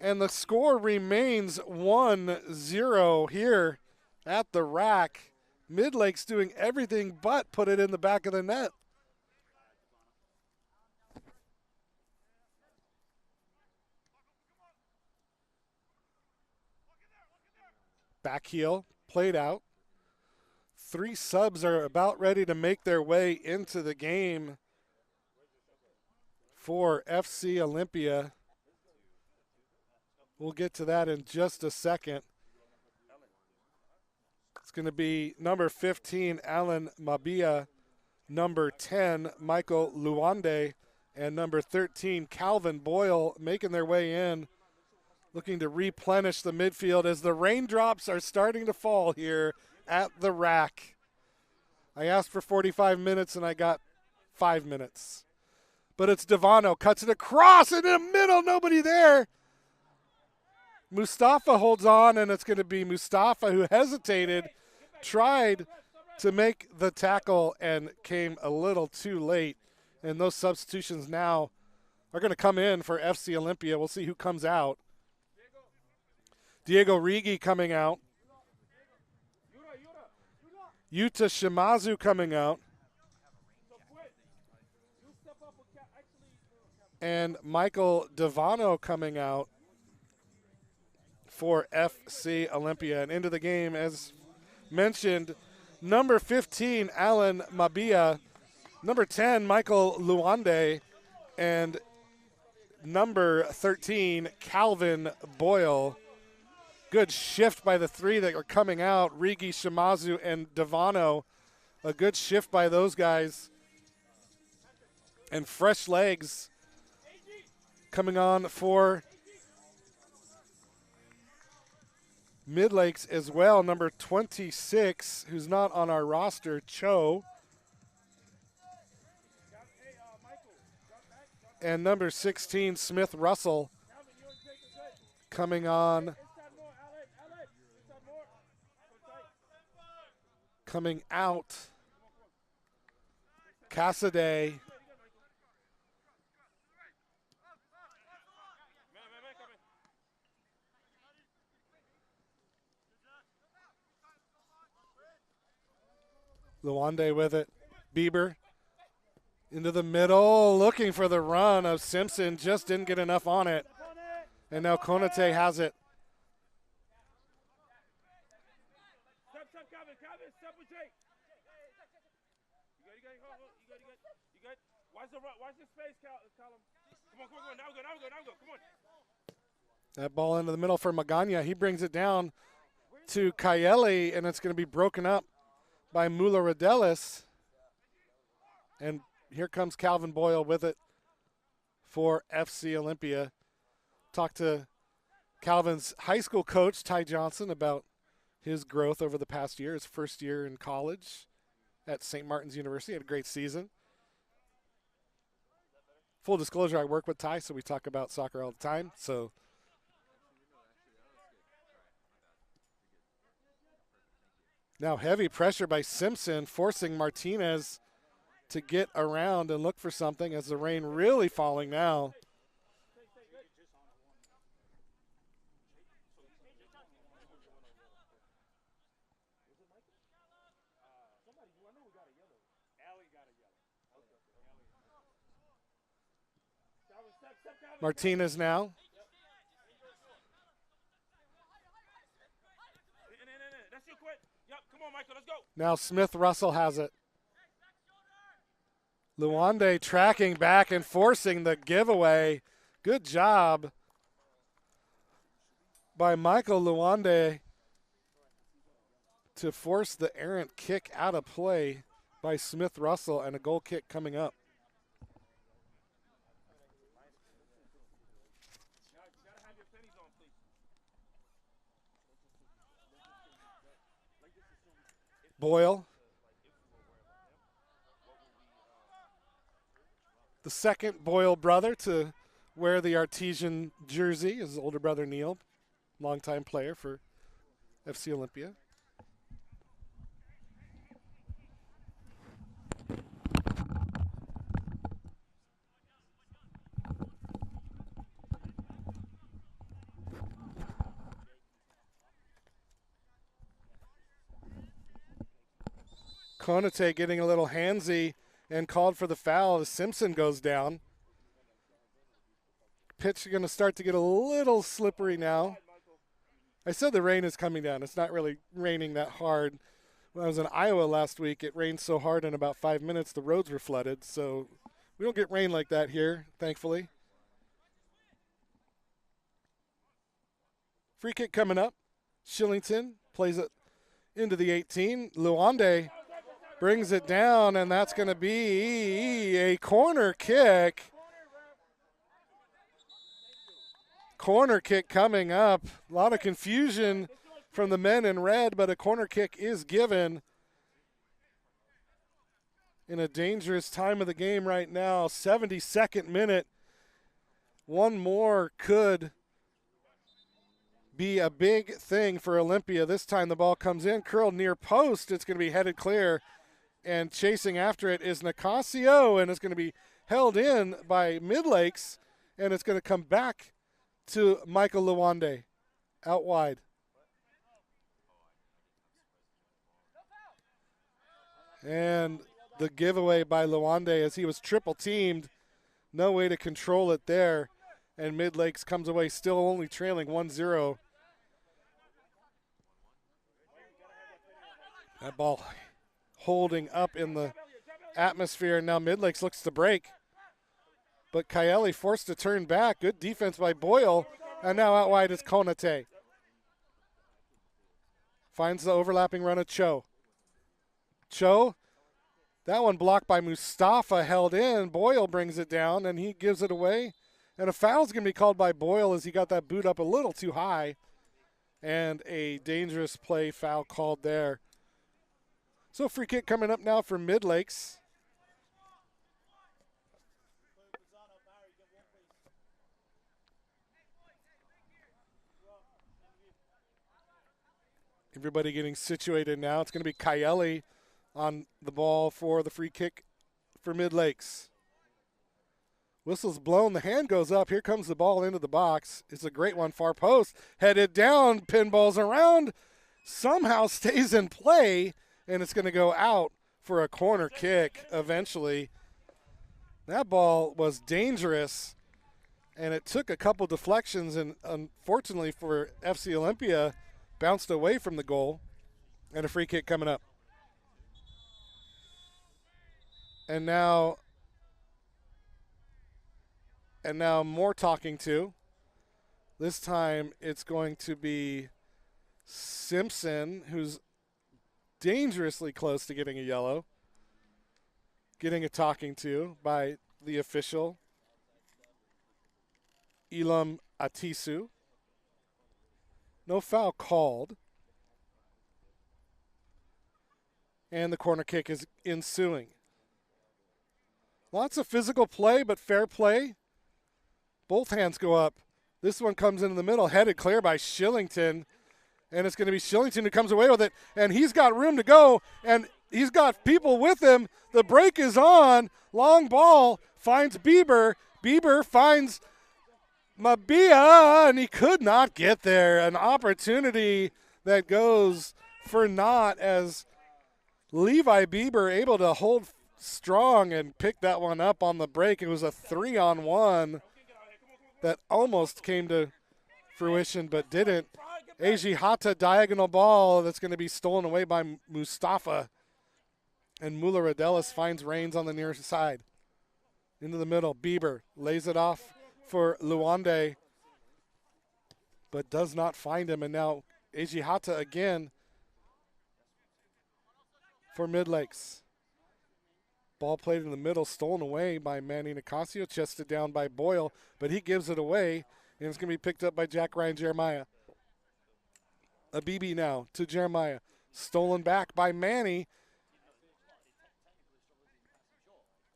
And the score remains 1-0 here at the rack. Midlakes doing everything but put it in the back of the net. Back heel, played out. 3 subs are about ready to make their way into the game for FC Olympia. We'll get to that in just a second. It's going to be number 15, Alan Mabia, number 10, Michael Luande, and number 13, Calvin Boyle, making their way in, looking to replenish the midfield as the raindrops are starting to fall here at the rack. I asked for 45 minutes and I got 5 minutes. But it's Devano, cuts it across in the middle, nobody there. Mustafa holds on, and it's going to be Mustafa who hesitated, tried to make the tackle and came a little too late. And those substitutions now are going to come in for FC Olympia. We'll see who comes out. Diego Rigi coming out. Yuta Shimazu coming out. And Michael Devano coming out for FC Olympia. And into the game, as mentioned, number 15, Alan Mabia, number 10, Michael Luande, and number 13, Calvin Boyle. Good shift by the 3 that are coming out, Rigi, Shimazu, and Devano. A good shift by those guys. And fresh legs coming on for Midlakes as well. Number 26, who's not on our roster, Cho. And number 16, Smith Russell, coming on. Coming out, Cassidy. Luande with it. Bieber into the middle, looking for the run of Simpson. Just didn't get enough on it. And now Konate has it. up, Calvin. Calvin, step with Jake. You good? You good? Watch the space, Callum. Come on. Now we go. Come on. That ball into the middle for Magana. He brings it down to Kayeli, and it's going to be broken up by Mula Rodelis. And here comes Calvin Boyle with it for FC Olympia. Talked to Calvin's high school coach, Ty Johnson, about his growth over the past year, his first year in college at St. Martin's University. Had a great season. Full disclosure, I work with Ty, so we talk about soccer all the time. So now heavy pressure by Simpson, forcing Martinez to get around and look for something as the rain really falling now. Martinez now. Come on, Michael, let's go. Now Smith Russell has it. Luande tracking back and forcing the giveaway. Good job by Michael Luande to force the errant kick out of play by Smith Russell, and a goal kick coming up. Boyle. The second Boyle brother to wear the artesian jersey, his older brother Neil, longtime player for FC Olympia. Konate getting a little handsy and called for the foul as Simpson goes down. Pitch going to start to get a little slippery now. I said the rain is coming down. It's not really raining that hard. When I was in Iowa last week, it rained so hard in about 5 minutes the roads were flooded. So we don't get rain like that here, thankfully. Free kick coming up. Shillington plays it into the 18. Luande brings it down, and that's going to be a corner kick. Corner kick coming up. A lot of confusion from the men in red, but a corner kick is given in a dangerous time of the game right now. 72nd minute. One more could be a big thing for Olympia. This time the ball comes in, curled near post. It's going to be headed clear. And chasing after it is Nicasio, and it's going to be held in by Midlakes, and it's going to come back to Michael Luande out wide. And the giveaway by Luande as he was triple teamed. No way to control it there. And Midlakes comes away still only trailing 1-0. That ball holding up in the atmosphere. Now Midlakes looks to break. But Kayeli forced to turn back. Good defense by Boyle. And now out wide is Konate. Finds the overlapping run of Cho. Cho, that one blocked by Mustafa, held in. Boyle brings it down, and he gives it away. And a foul's going to be called by Boyle as he got that boot up a little too high. And a dangerous play foul called there. So free kick coming up now for Midlakes. Everybody getting situated now. It's going to be Kayeli on the ball for the free kick for Midlakes. Whistle's blown. The hand goes up. Here comes the ball into the box. It's a great one. Far post. Headed down. Pinballs around. Somehow stays in play. And it's going to go out for a corner kick eventually. That ball was dangerous. And it took a couple deflections. And unfortunately for FC Olympia, bounced away from the goal. And a free kick coming up. And now more talking to. This time it's going to be Simpson, who's dangerously close to getting a yellow. Getting a talking to by the official, Elam Atisu. No foul called. And the corner kick is ensuing. Lots of physical play, but fair play. Both hands go up. This one comes in the middle, headed clear by Shillington. And it's going to be Shillington who comes away with it. And he's got room to go. And he's got people with him. The break is on. Long ball finds Bieber. Bieber finds Mabia. And he could not get there. An opportunity that goes for naught as Levi Bieber able to hold strong and pick that one up on the break. It was a 3-on-1 that almost came to fruition but didn't. Eji Hata diagonal ball that's going to be stolen away by Mustafa. And Mula Rodelis finds Reigns on the near side. Into the middle. Bieber lays it off for Luande, but does not find him. And now Eji Hata again for Midlakes. Ball played in the middle, stolen away by Manny Nicasio, chested down by Boyle, but he gives it away, and it's going to be picked up by Jack Ryan Jeremiah. Abibi now to Jeremiah. Stolen back by Manny.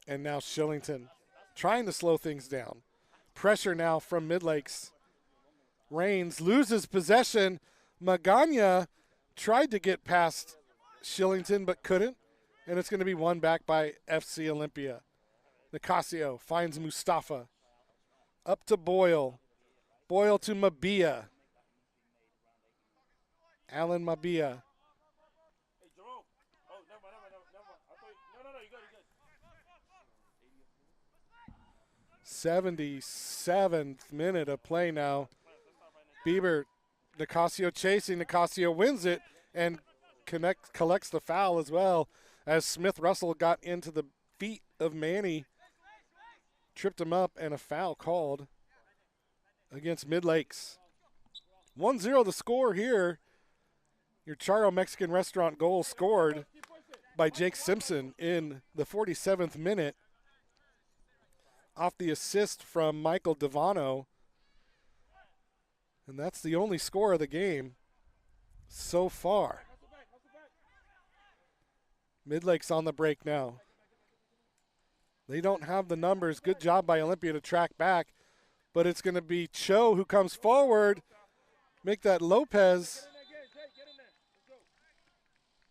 And now Shillington trying to slow things down. Pressure now from Midlakes. Reigns loses possession. Magana tried to get past Shillington but couldn't. And it's going to be won back by FC Olympia. Nicasio finds Mustafa. Up to Boyle. Boyle to Mabia. Alan Mabia. Hey, Jerome. Oh, never mind. I thought no, you good. 77th minute of play now. Bieber, Nicasio chasing. Nicasio wins it and collects the foul as well as Smith Russell got into the feet of Manny. Tripped him up and a foul called against Midlakes. 1-0 the score here. Your Charo Mexican restaurant goal scored by Jake Simpson in the 47th minute off the assist from Michael Devano. And that's the only score of the game so far. Midlakes on the break now. They don't have the numbers. Good job by Olympia to track back. But it's going to be Cho who comes forward. Make that Lopez.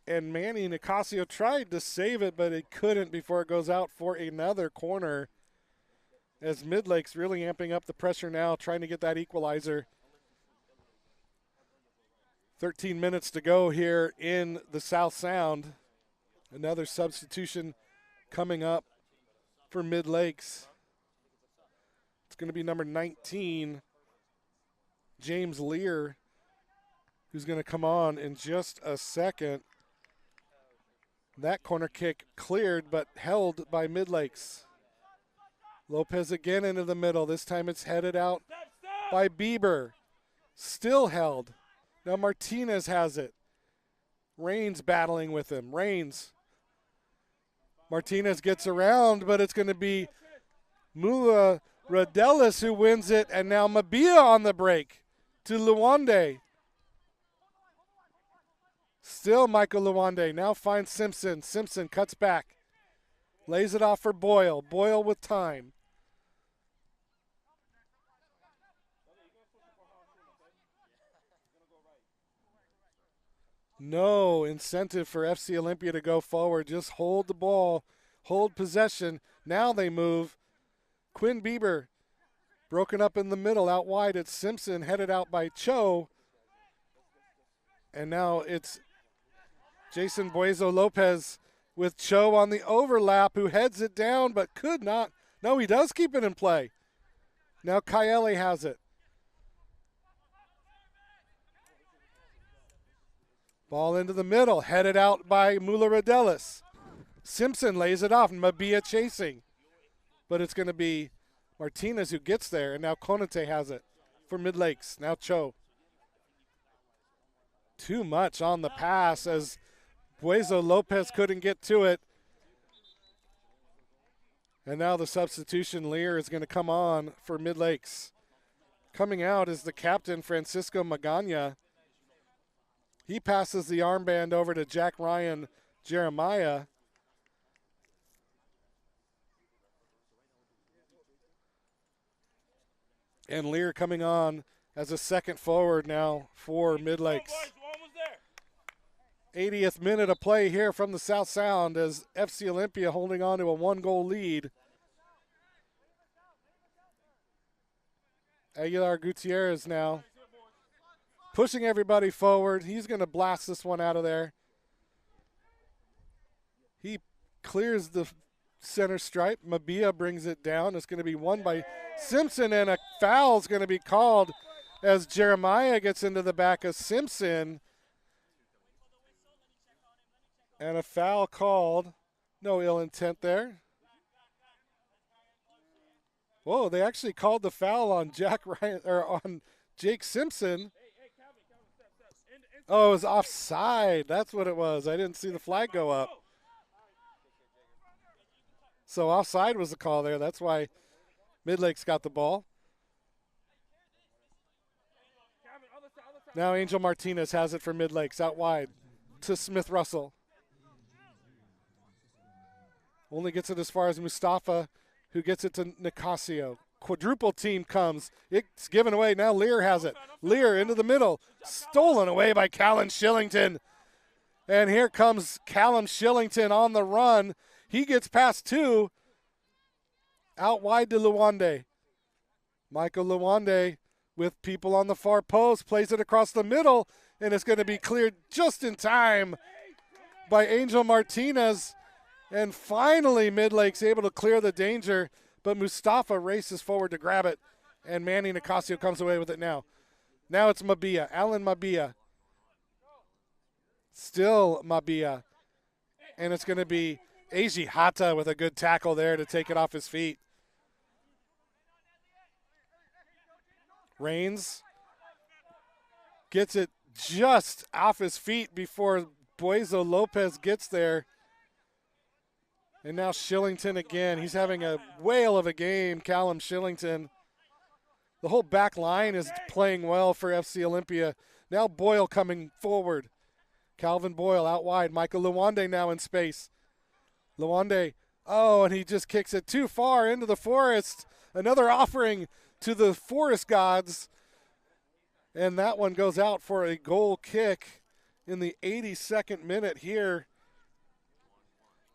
And Manny Nicasio tried to save it, but it couldn't before it goes out for another corner. As Midlakes really amping up the pressure now, trying to get that equalizer. 13 minutes to go here in the South Sound. Another substitution coming up for Midlakes. It's going to be number 19, James Lear, who's going to come on in just a second. That corner kick cleared but held by Midlakes. Lopez again into the middle. This time it's headed out by Bieber. Still held. Now Martinez has it. Reigns battling with him. Reigns. Martinez gets around, but it's going to be Mula Rodelis who wins it, and now Mabia on the break to Luande. Still Michael Luande. Now finds Simpson. Simpson cuts back. Lays it off for Boyle. Boyle with time. No incentive for FC Olympia to go forward. Just hold the ball. Hold possession. Now they move. Quinn Bieber broken up in the middle. Out wide it's Simpson headed out by Cho. And now it's Jason Buezo Lopez with Cho on the overlap who heads it down but could not. No, he does keep it in play. Now Kaeli has it. Ball into the middle, headed out by Muller-Rodelis. Simpson lays it off, and Mabia chasing. But it's going to be Martinez who gets there, and now Konate has it for Midlakes. Now Cho. Too much on the pass as Buezo Lopez couldn't get to it. And now the substitution, Lear, is going to come on for Midlakes. Coming out is the captain, Francisco Magana. He passes the armband over to Jack Ryan Jeremiah. And Lear coming on as a second forward now for Midlakes. 80th minute of play here from the South Sound as FC Olympia holding on to a 1-goal lead. Aguilar Gutierrez now pushing everybody forward. He's going to blast this one out of there. He clears the center stripe. Mabia brings it down. It's going to be won by Simpson, and a foul is going to be called as Jeremiah gets into the back of Simpson. And a foul called. No ill intent there. Whoa, they actually called the foul on Jack Ryan, or on Jake Simpson. Oh, it was offside. That's what it was. I didn't see the flag go up. So offside was the call there. That's why Midlakes got the ball. Now Angel Martinez has it for Midlakes out wide to Smith Russell. Only gets it as far as Mustafa, who gets it to Nicasio. Quadruple team comes. It's given away. Now Lear has it. Lear into the middle. Stolen away by Callan Shillington. And here comes Callum Shillington on the run. He gets past two. Out wide to Luwande. Michael Luwande with people on the far post. Plays it across the middle. And it's going to be cleared just in time by Angel Martinez. And finally Midlakes able to clear the danger. But Mustafa races forward to grab it, and Manny Nicasio comes away with it now. Now it's Mabia, Alan Mabia. Still Mabia. And it's going to be Eiji Hata with a good tackle there to take it off his feet. Reigns gets it just off his feet before Buezo Lopez gets there. And now Shillington again. He's having a whale of a game, Callum Shillington. The whole back line is playing well for FC Olympia. Now Boyle coming forward. Calvin Boyle out wide. Michael Luwande now in space. Luwande, oh, and he just kicks it too far into the forest. Another offering to the forest gods. And that one goes out for a goal kick in the 82nd minute here.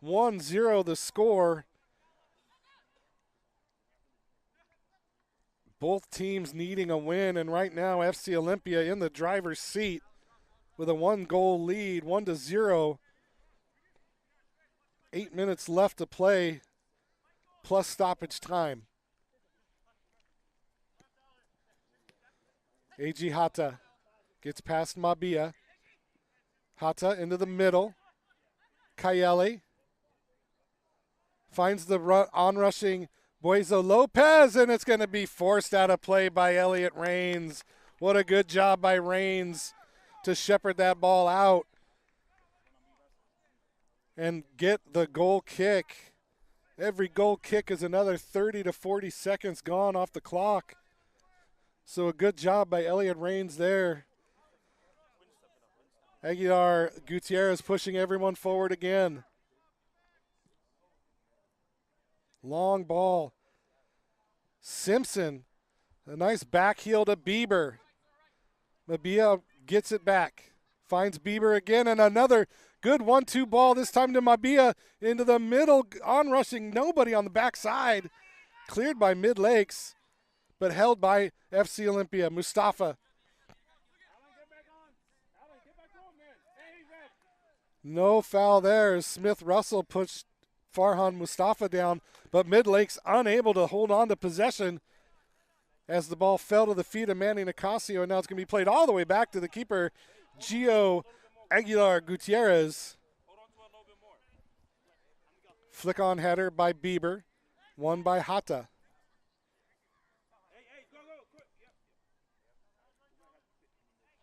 1-0 the score. Both teams needing a win, and right now FC Olympia in the driver's seat with a 1-goal lead, 1-0. 8 minutes left to play, plus stoppage time. Eiji Hata gets past Mabia. Hata into the middle. Kayele finds the onrushing Buezo Lopez, and it's going to be forced out of play by Elliot Rains. What a good job by Rains to shepherd that ball out and get the goal kick. Every goal kick is another 30 to 40 seconds gone off the clock. So a good job by Elliot Rains there. Aguilar Gutierrez pushing everyone forward again. Long ball. Simpson, a nice back heel to Bieber. Mabia gets it back. Finds Bieber again, and another good 1-2 ball, this time to Mabia into the middle, onrushing nobody on the backside. Cleared by Midlakes, but held by FC Olympia. Mustafa. No foul there as Smith Russell pushed Farhan Mustafa down, but Midlakes unable to hold on to possession as the ball fell to the feet of Manny Nicasio, and now it's going to be played all the way back to the keeper, Gio Aguilar Gutierrez. Hold on to it a little bit more. Flick on header by Bieber. Won by Hata. Hey, go, quick. Yep.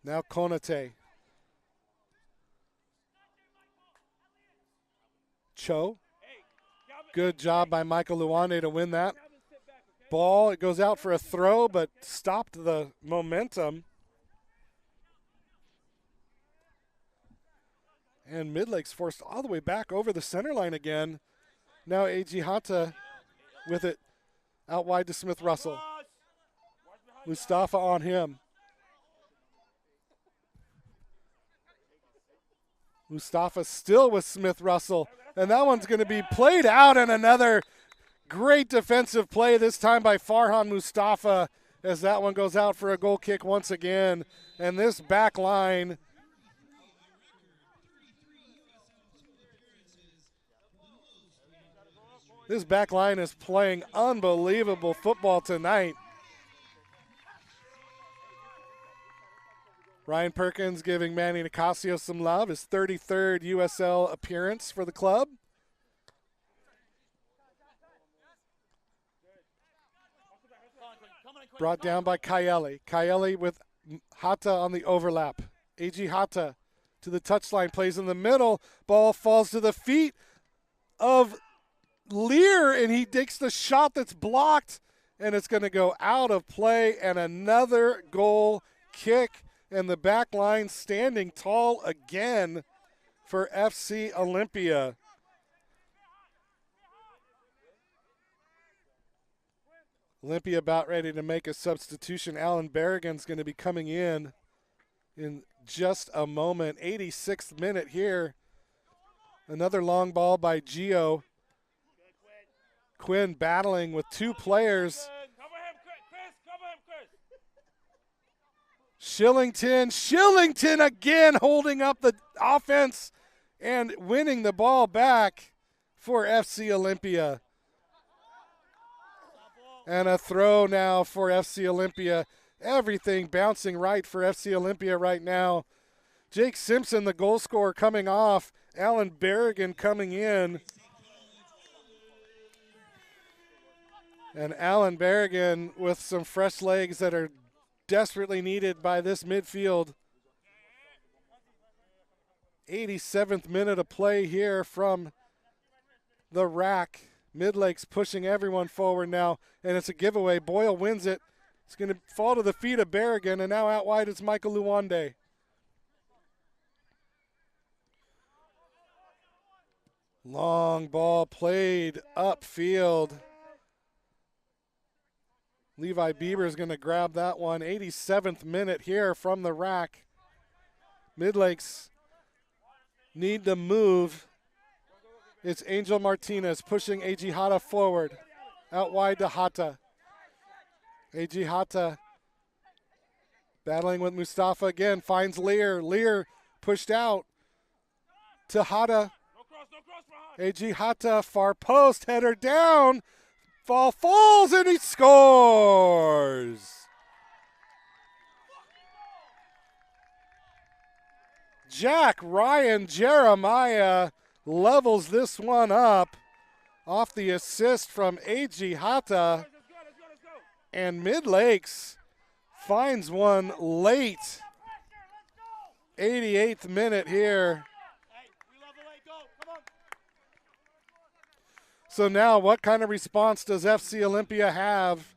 Now Konate. Cho. Hey, Calvin, Good job by Michael Luande to win that. Calvin, sit back, okay? Ball, it goes out for a throw, but stopped the momentum. And Midlakes forced all the way back over the center line again. Now A.G. Hata with it out wide to Smith Russell. Mustafa on him. Mustafa still with Smith Russell. And that one's going to be played out, and another great defensive play, this time by Farhan Mustafa, as that one goes out for a goal kick once again. And this back line, is playing unbelievable football tonight. Ryan Perkins giving Manny Nicasio some love, his 33rd USL appearance for the club. Brought down by Kayeli. Kayeli with Hata on the overlap. A.G. Hata to the touchline, plays in the middle. Ball falls to the feet of Lear, and he takes the shot that's blocked, and it's going to go out of play, and another goal kick. And the back line standing tall again for FC Olympia. Olympia about ready to make a substitution. Alan Berrigan's going to be coming in just a moment. 86th minute here. Another long ball by Gio. Quinn battling with two players. Shillington again holding up the offense and winning the ball back for FC Olympia. And a throw now for FC Olympia. Everything bouncing right for FC Olympia right now. Jake Simpson, the goal scorer, coming off. Alan Berrigan coming in. And Alan Berrigan with some fresh legs that are desperately needed by this midfield. 87th minute of play here from the rack. Midlakes pushing everyone forward now, and it's a giveaway. Boyle wins it. It's going to fall to the feet of Berrigan, and now out wide it's Michael Luande. Long ball played upfield. Levi Bieber is going to grab that one. 87th minute here from the rack. Midlakes need to move. It's Angel Martinez pushing A.G. Hata forward. Out wide to Hata. A.G. Hata battling with Mustafa again. Finds Lear. Lear pushed out to Hata. A.G. Hata, far post, header down. Ball falls and he scores. Jack Ryan Jeremiah levels this one up off the assist from A.G. Hata. And Midlakes finds one late. 88th minute here. So now what kind of response does FC Olympia have?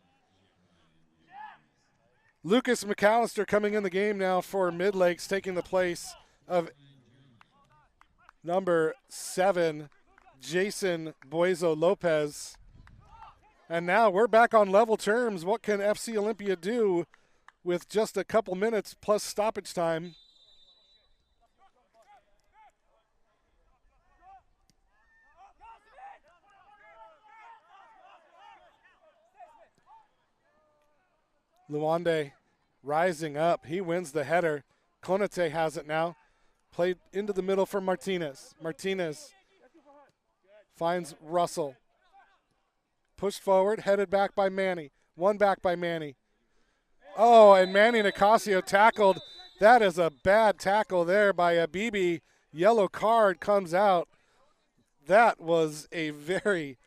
Lucas McAllister coming in the game now for Midlakes, taking the place of number 7, Jason Boizo Lopez. And now we're back on level terms. What can FC Olympia do with just a couple minutes plus stoppage time? Luande rising up. He wins the header. Konate has it now. Played into the middle for Martinez. Martinez finds Russell. Pushed forward, headed back by Manny. One back by Manny. Oh, and Manny Nicasio tackled That is a bad tackle there by Abibi. Yellow card comes out. That was a very,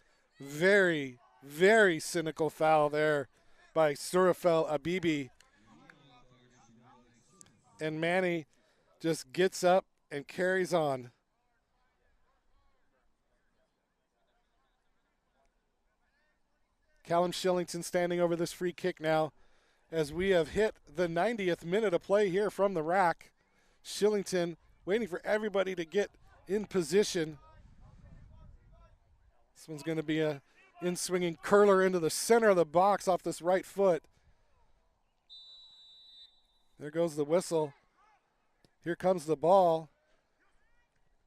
very, very cynical foul there by Surafel Abibi. And Manny just gets up and carries on. Callum Shillington standing over this free kick now as we have hit the 90th minute of play here from the rack. Shillington waiting for everybody to get in position. This one's going to be a in-swinging curler into the center of the box off this right foot. There goes the whistle. Here comes the ball.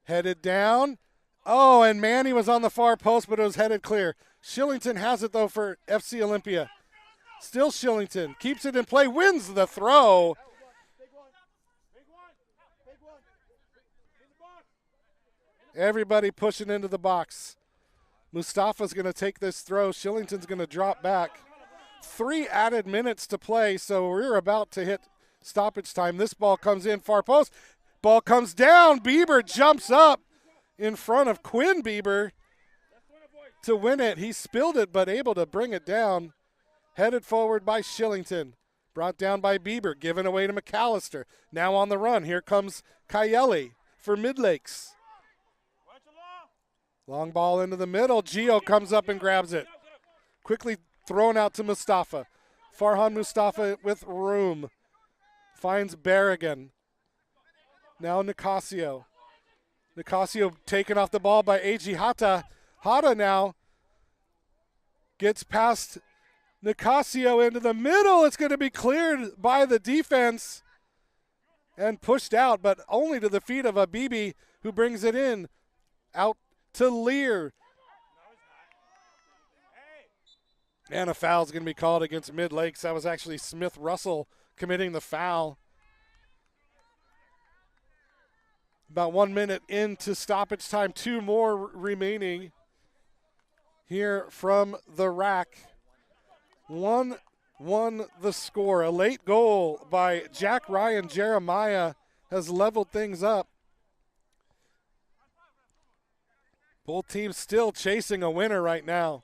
Headed down. Oh, and Manny was on the far post, but it was headed clear. Shillington has it, though, for FC Olympia. Still Shillington. Keeps it in play. Wins the throw. Everybody pushing into the box. Mustafa's going to take this throw. Shillington's going to drop back. 3 added minutes to play, so we're about to hit stoppage time. This ball comes in, far post. Ball comes down. Bieber jumps up in front of Quinn Bieber to win it. He spilled it, but able to bring it down. Headed forward by Shillington. Brought down by Bieber, given away to McAllister. Now on the run. Here comes Kayeli for Midlakes. Long ball into the middle. Gio comes up and grabs it. Quickly thrown out to Mustafa. Farhan Mustafa with room. Finds Berrigan. Now Nicasio. Nicasio taken off the ball by Eiji Hata. Hata now gets past Nicasio into the middle. It's going to be cleared by the defense and pushed out, but only to the feet of Abibi, who brings it in. Out to Lear. And a foul's going to be called against Midlakes. That was actually Smith Russell committing the foul. About 1 minute into stoppage time, 2 more remaining here from the rack. 1-1 the score. A late goal by Jack Ryan Jeremiah has leveled things up. Both teams still chasing a winner right now.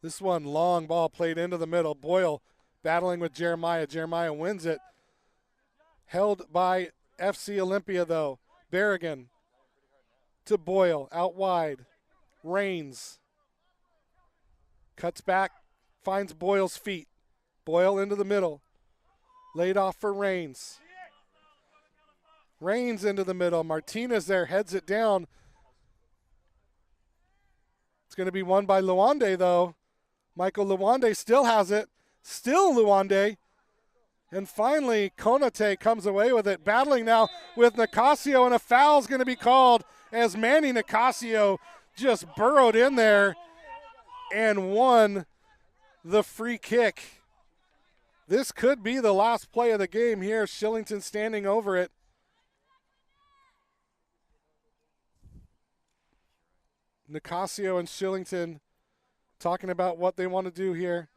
This one, long ball played into the middle. Boyle battling with Jeremiah. Jeremiah wins it. Held by FC Olympia, though. Berrigan to Boyle, out wide. Rains. Cuts back, finds Boyle's feet. Boyle into the middle. Laid off for Rains. Rains into the middle. Martinez there heads it down. It's going to be won by Luande, though. Michael Luande still has it. Still Luande. And finally, Konate comes away with it. Battling now with Nicasio, and a foul's going to be called as Manny Nicasio just burrowed in there and won the free kick. This could be the last play of the game here. Shillington standing over it. Nicasio and Shillington talking about what they want to do here.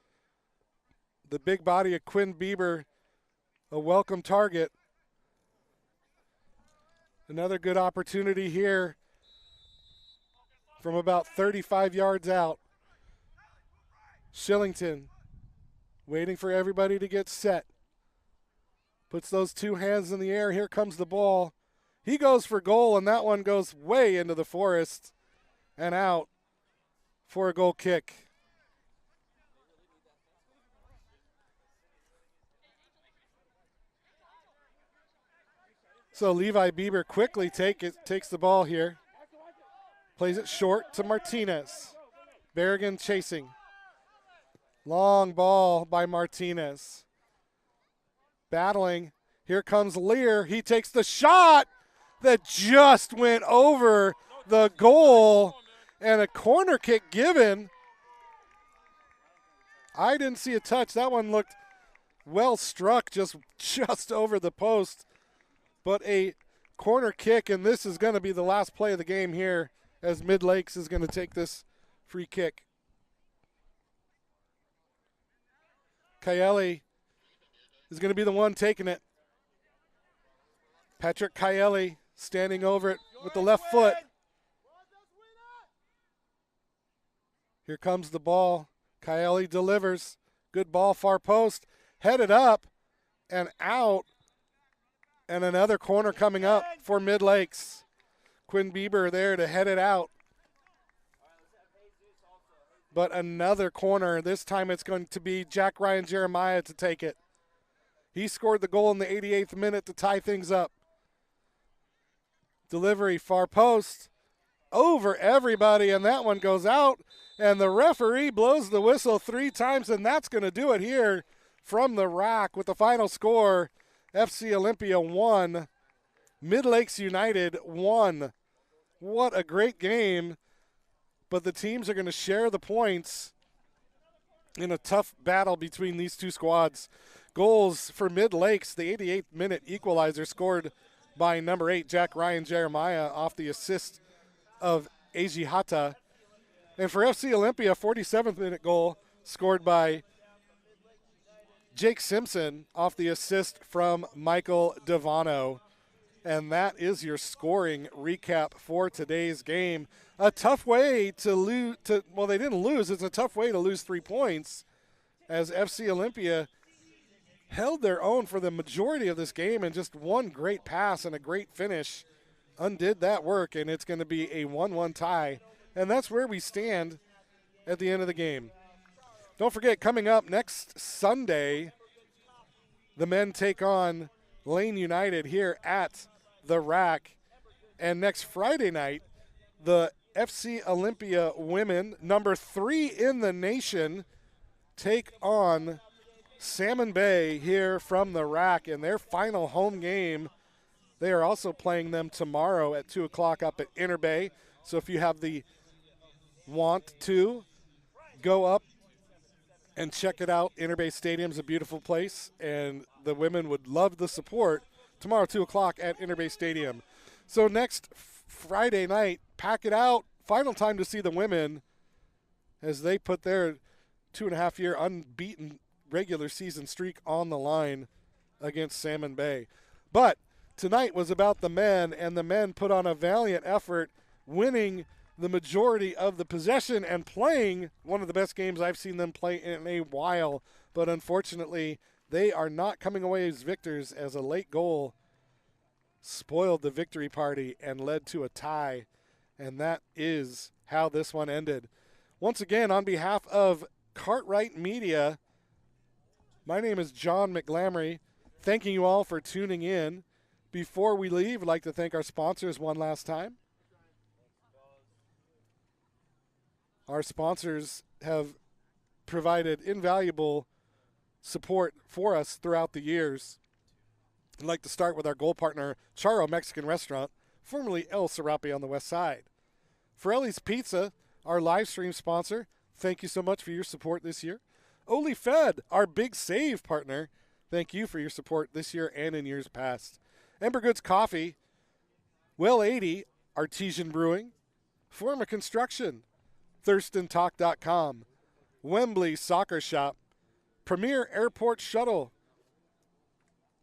The big body of Quinn Bieber, a welcome target. Another good opportunity here from about 35 yards out. Shillington waiting for everybody to get set. Puts those 2 hands in the air. Here comes the ball. He goes for goal, and that one goes way into the forest and out for a goal kick. So Levi Bieber quickly takes the ball here. Plays it short to Martinez. Berrigan chasing. Long ball by Martinez. Battling. Here comes Lear. He takes the shot that just went over the goal, and a corner kick given. I didn't see a touch. That one looked well struck, just over the post. But a corner kick, and this is going to be the last play of the game here as Midlakes is going to take this free kick. Kayeli is going to be the one taking it. Patrick Kaeli standing over it with the left foot. Here comes the ball. Kaeli delivers. Good ball, far post. Headed up and out. And another corner coming up for Midlakes. Quinn Bieber there to head it out. But another corner. This time it's going to be Jack Ryan Jeremiah to take it. He scored the goal in the 88th minute to tie things up. Delivery, far post. Over everybody, and that one goes out. And the referee blows the whistle 3 times, and that's going to do it here from the rack with the final score. FC Olympia 1, Midlakes United 1. What a great game. But the teams are going to share the points in a tough battle between these two squads. Goals for Midlakes, the 88th minute equalizer scored by number 8, Jack Ryan Jeremiah, off the assist of Eiji Hata. And for FC Olympia, 47th minute goal scored by Jake Simpson off the assist from Michael Devano. And that is your scoring recap for today's game. A tough way to lose. Well, they didn't lose. It's a tough way to lose 3 points, as FC Olympia held their own for the majority of this game, and just one great pass and a great finish undid that work, and it's going to be a 1-1 tie. And that's where we stand at the end of the game. Don't forget, coming up next Sunday, the men take on Lane United here at the Rack. And next Friday night, the FC Olympia women, number 3 in the nation, take on Salmon Bay here from the Rack in their final home game. They are also playing them tomorrow at 2 o'clock up at Inner Bay. So if you have the want to, go up and check it out. Inner Bay Stadium's a beautiful place, and the women would love the support. Tomorrow, 2 o'clock at Inner Bay Stadium. So next Friday night, pack it out. Final time to see the women as they put their 2.5-year unbeaten regular season streak on the line against Salmon Bay. But tonight was about the men, and the men put on a valiant effort, winning the majority of the possession and playing one of the best games I've seen them play in a while. But unfortunately, they are not coming away as victors, as a late goal spoiled the victory party and led to a tie. And that is how this one ended. Once again, on behalf of Cartwright Media, my name is John McGlamry, thanking you all for tuning in. Before we leave, I'd like to thank our sponsors one last time. Our sponsors have provided invaluable support for us throughout the years. I'd like to start with our goal partner, Charo Mexican Restaurant, formerly El Serape on the west side. Forelli's Pizza, our live stream sponsor, thank you so much for your support this year. Oli Fed, our Big Save partner, thank you for your support this year and in years past. Ember Goods Coffee, Well 80, Artesian Brewing, Forma Construction, ThurstonTalk.com, Wembley Soccer Shop, Premier Airport Shuttle,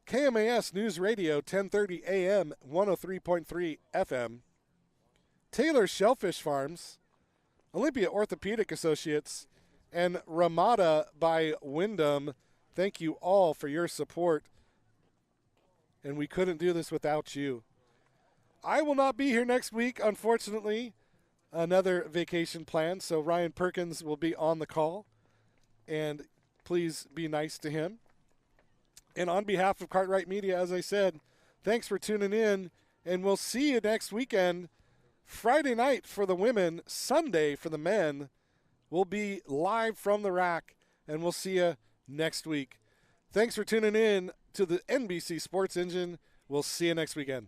KMAS News Radio 1030 AM, 103.3 FM, Taylor Shellfish Farms, Olympia Orthopedic Associates, and Ramada by Wyndham. Thank you all for your support, and we couldn't do this without you. I will not be here next week, unfortunately. Another vacation plan, so Ryan Perkins will be on the call, and please be nice to him. And on behalf of Cartwright Media, as I said, thanks for tuning in, and we'll see you next weekend. Friday night for the women, Sunday for the men. We'll be live from the Rack, and we'll see you next week. Thanks for tuning in to the NBC Sports Engine. We'll see you next weekend.